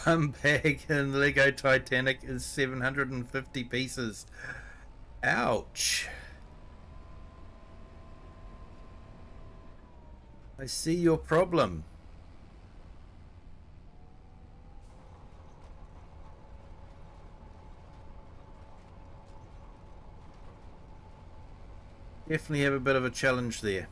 One bag in Lego Titanic is 750 pieces. Ouch. I see your problem. Definitely have a bit of a challenge there.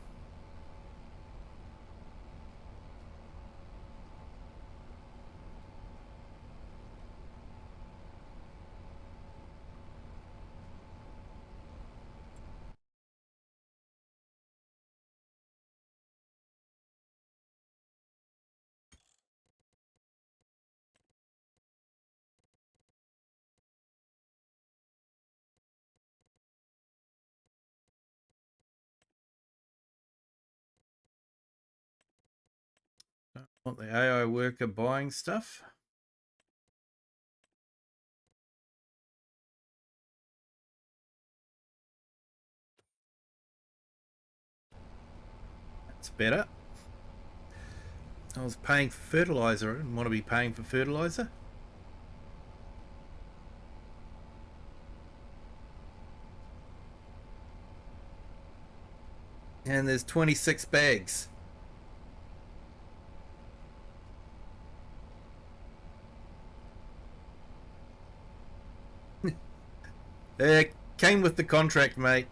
Don't want the AI worker buying stuff. That's better. I was paying for fertilizer. I didn't want to be paying for fertilizer. And there's 26 bags. Came with the contract, mate.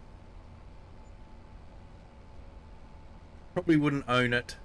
Probably wouldn't own it.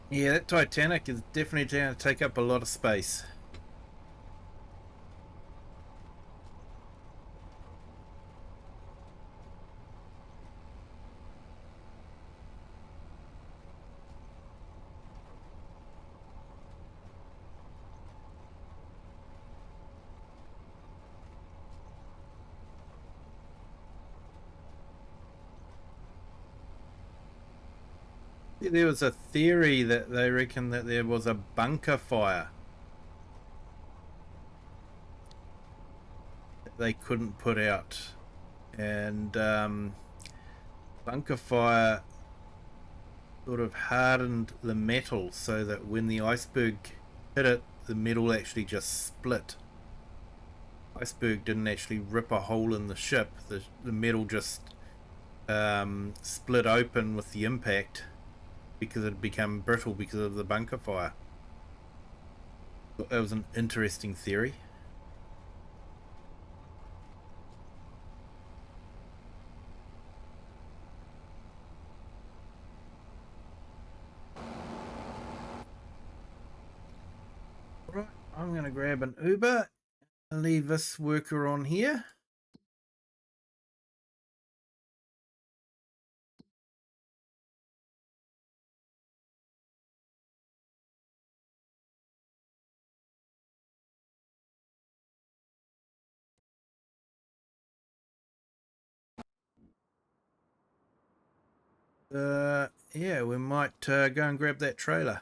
Yeah, that Titanic is definitely going to take up a lot of space. There was a theory that they reckon that there was a bunker fire that they couldn't put out, and bunker fire sort of hardened the metal so that when the iceberg hit it, the metal actually just split. Iceberg didn't actually rip a hole in the ship. The metal just split open with the impact because it had become brittle because of the bunker fire. That was an interesting theory. Alright, I'm going to grab an Uber and leave this worker on here. Yeah, we might go and grab that trailer.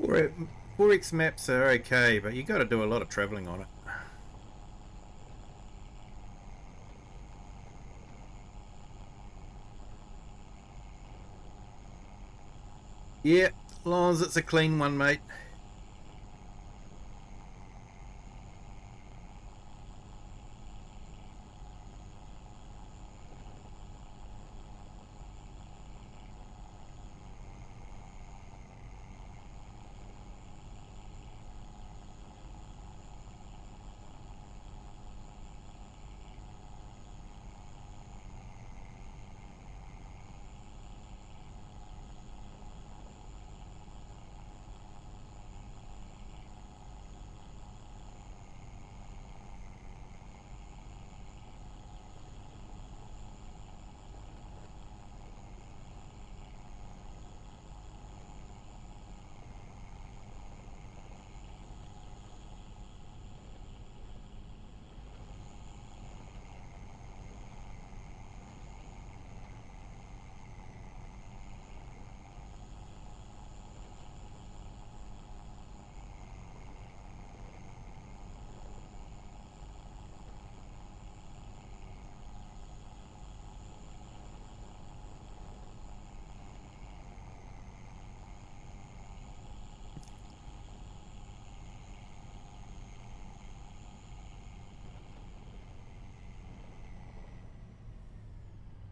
4X maps are okay, but you got to do a lot of travelling on it. Yeah, as long as it's a clean one, mate.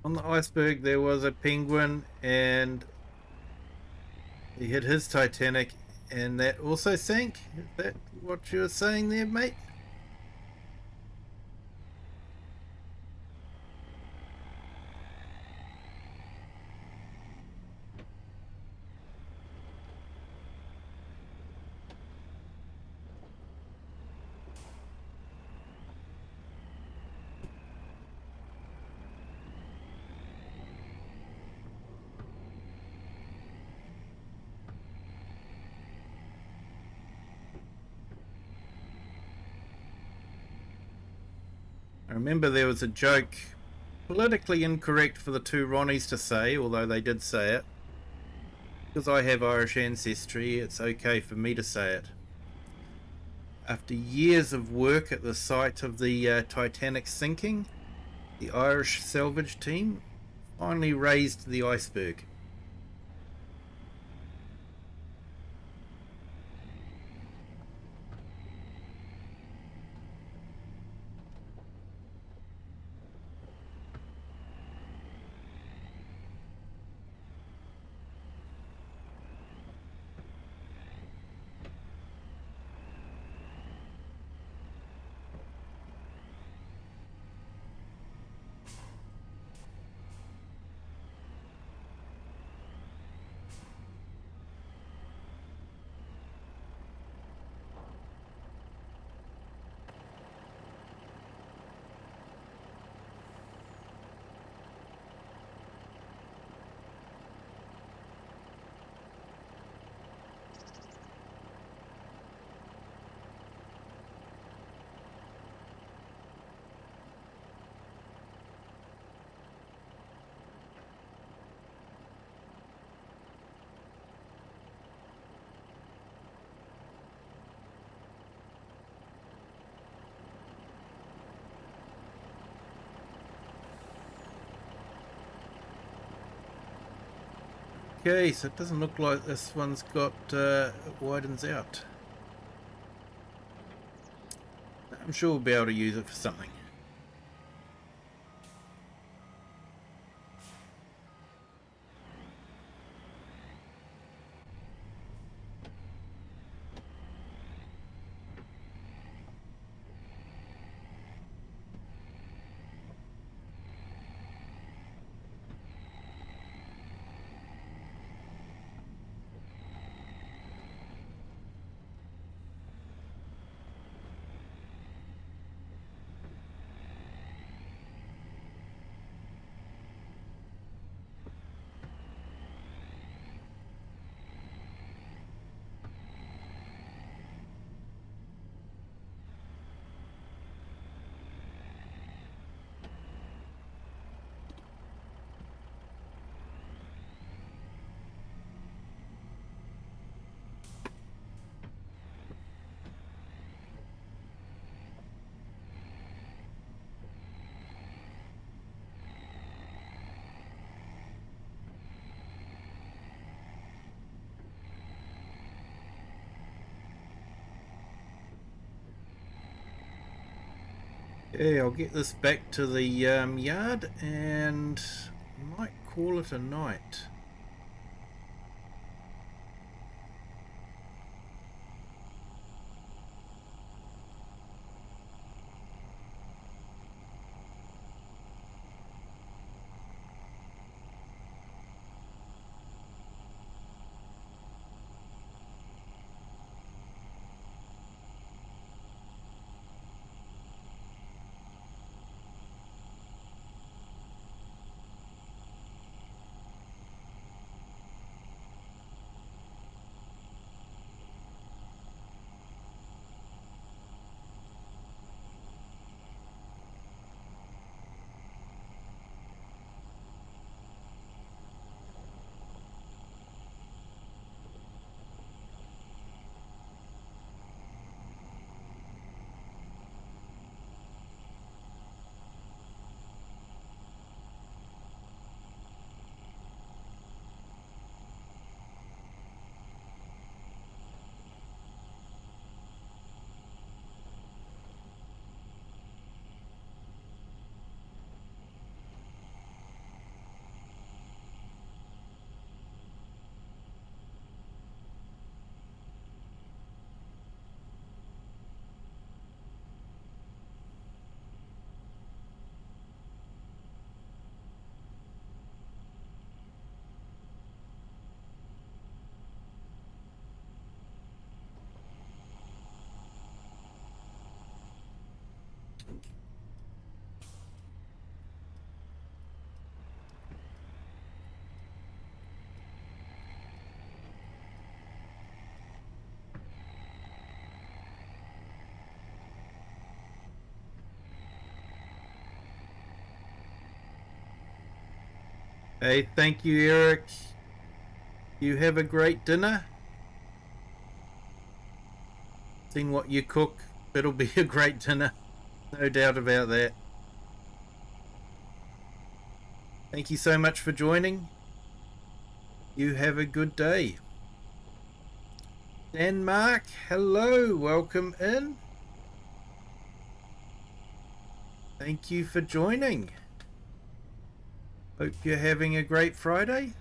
On the iceberg, there was a penguin, and he hit his Titanic, and that also sank. Is that what you were saying there, mate? I remember there was a joke, politically incorrect for the two Ronnies to say, although they did say it. Because I have Irish ancestry, it's okay for me to say it. After years of work at the site of the Titanic sinking, the Irish salvage team finally raised the iceberg. Okay, so it doesn't look like this one's got it widens out. I'm sure we'll be able to use it for something. Okay, I'll get this back to the yard and might call it a night. Hey, thank you, Eric. You have a great dinner. Seeing what you cook, it'll be a great dinner. No doubt about that. Thank you so much for joining. You have a good day. Denmark, hello, welcome in. Thank you for joining. Hope you're having a great Friday.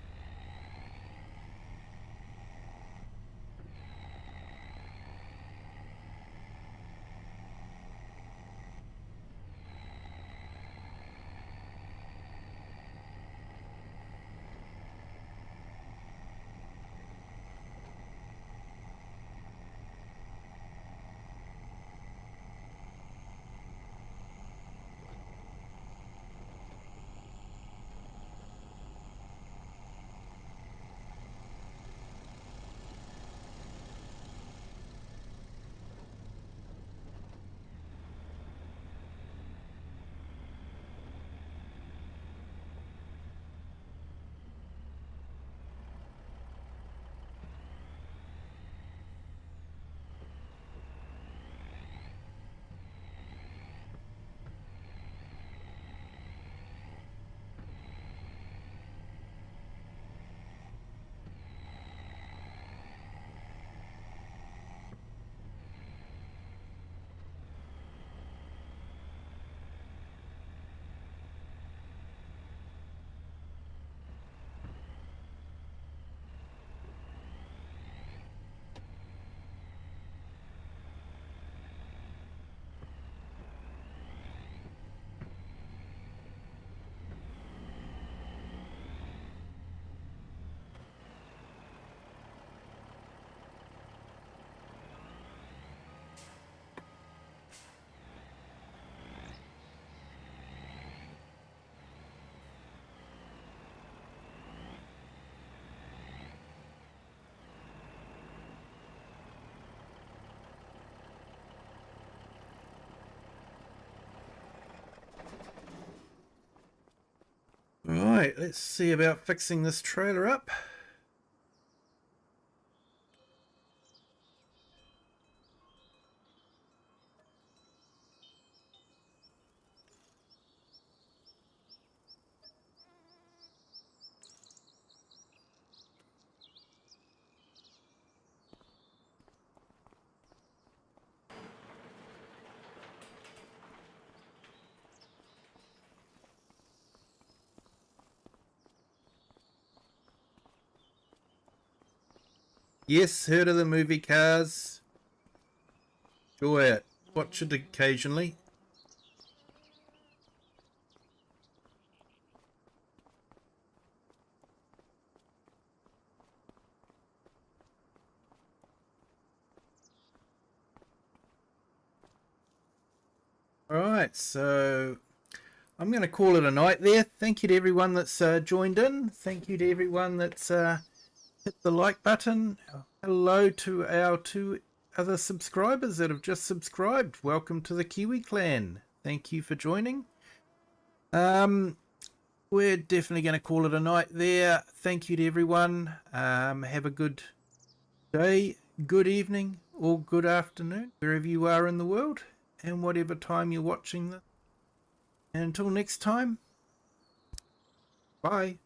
Right, let's see about fixing this trailer up. Yes, heard of the movie Cars. Enjoy it. Watch it occasionally. Alright, so I'm going to call it a night there. Thank you to everyone that's joined in. Thank you to everyone that's hit the like button. Hello to our 2 other subscribers that have just subscribed. Welcome to the Kiwi clan. Thank you for joining. We're definitely going to call it a night there. Thank you to everyone. Have a good day, good evening, or good afternoon, wherever you are in the world, and whatever time you're watching this. And until next time, bye.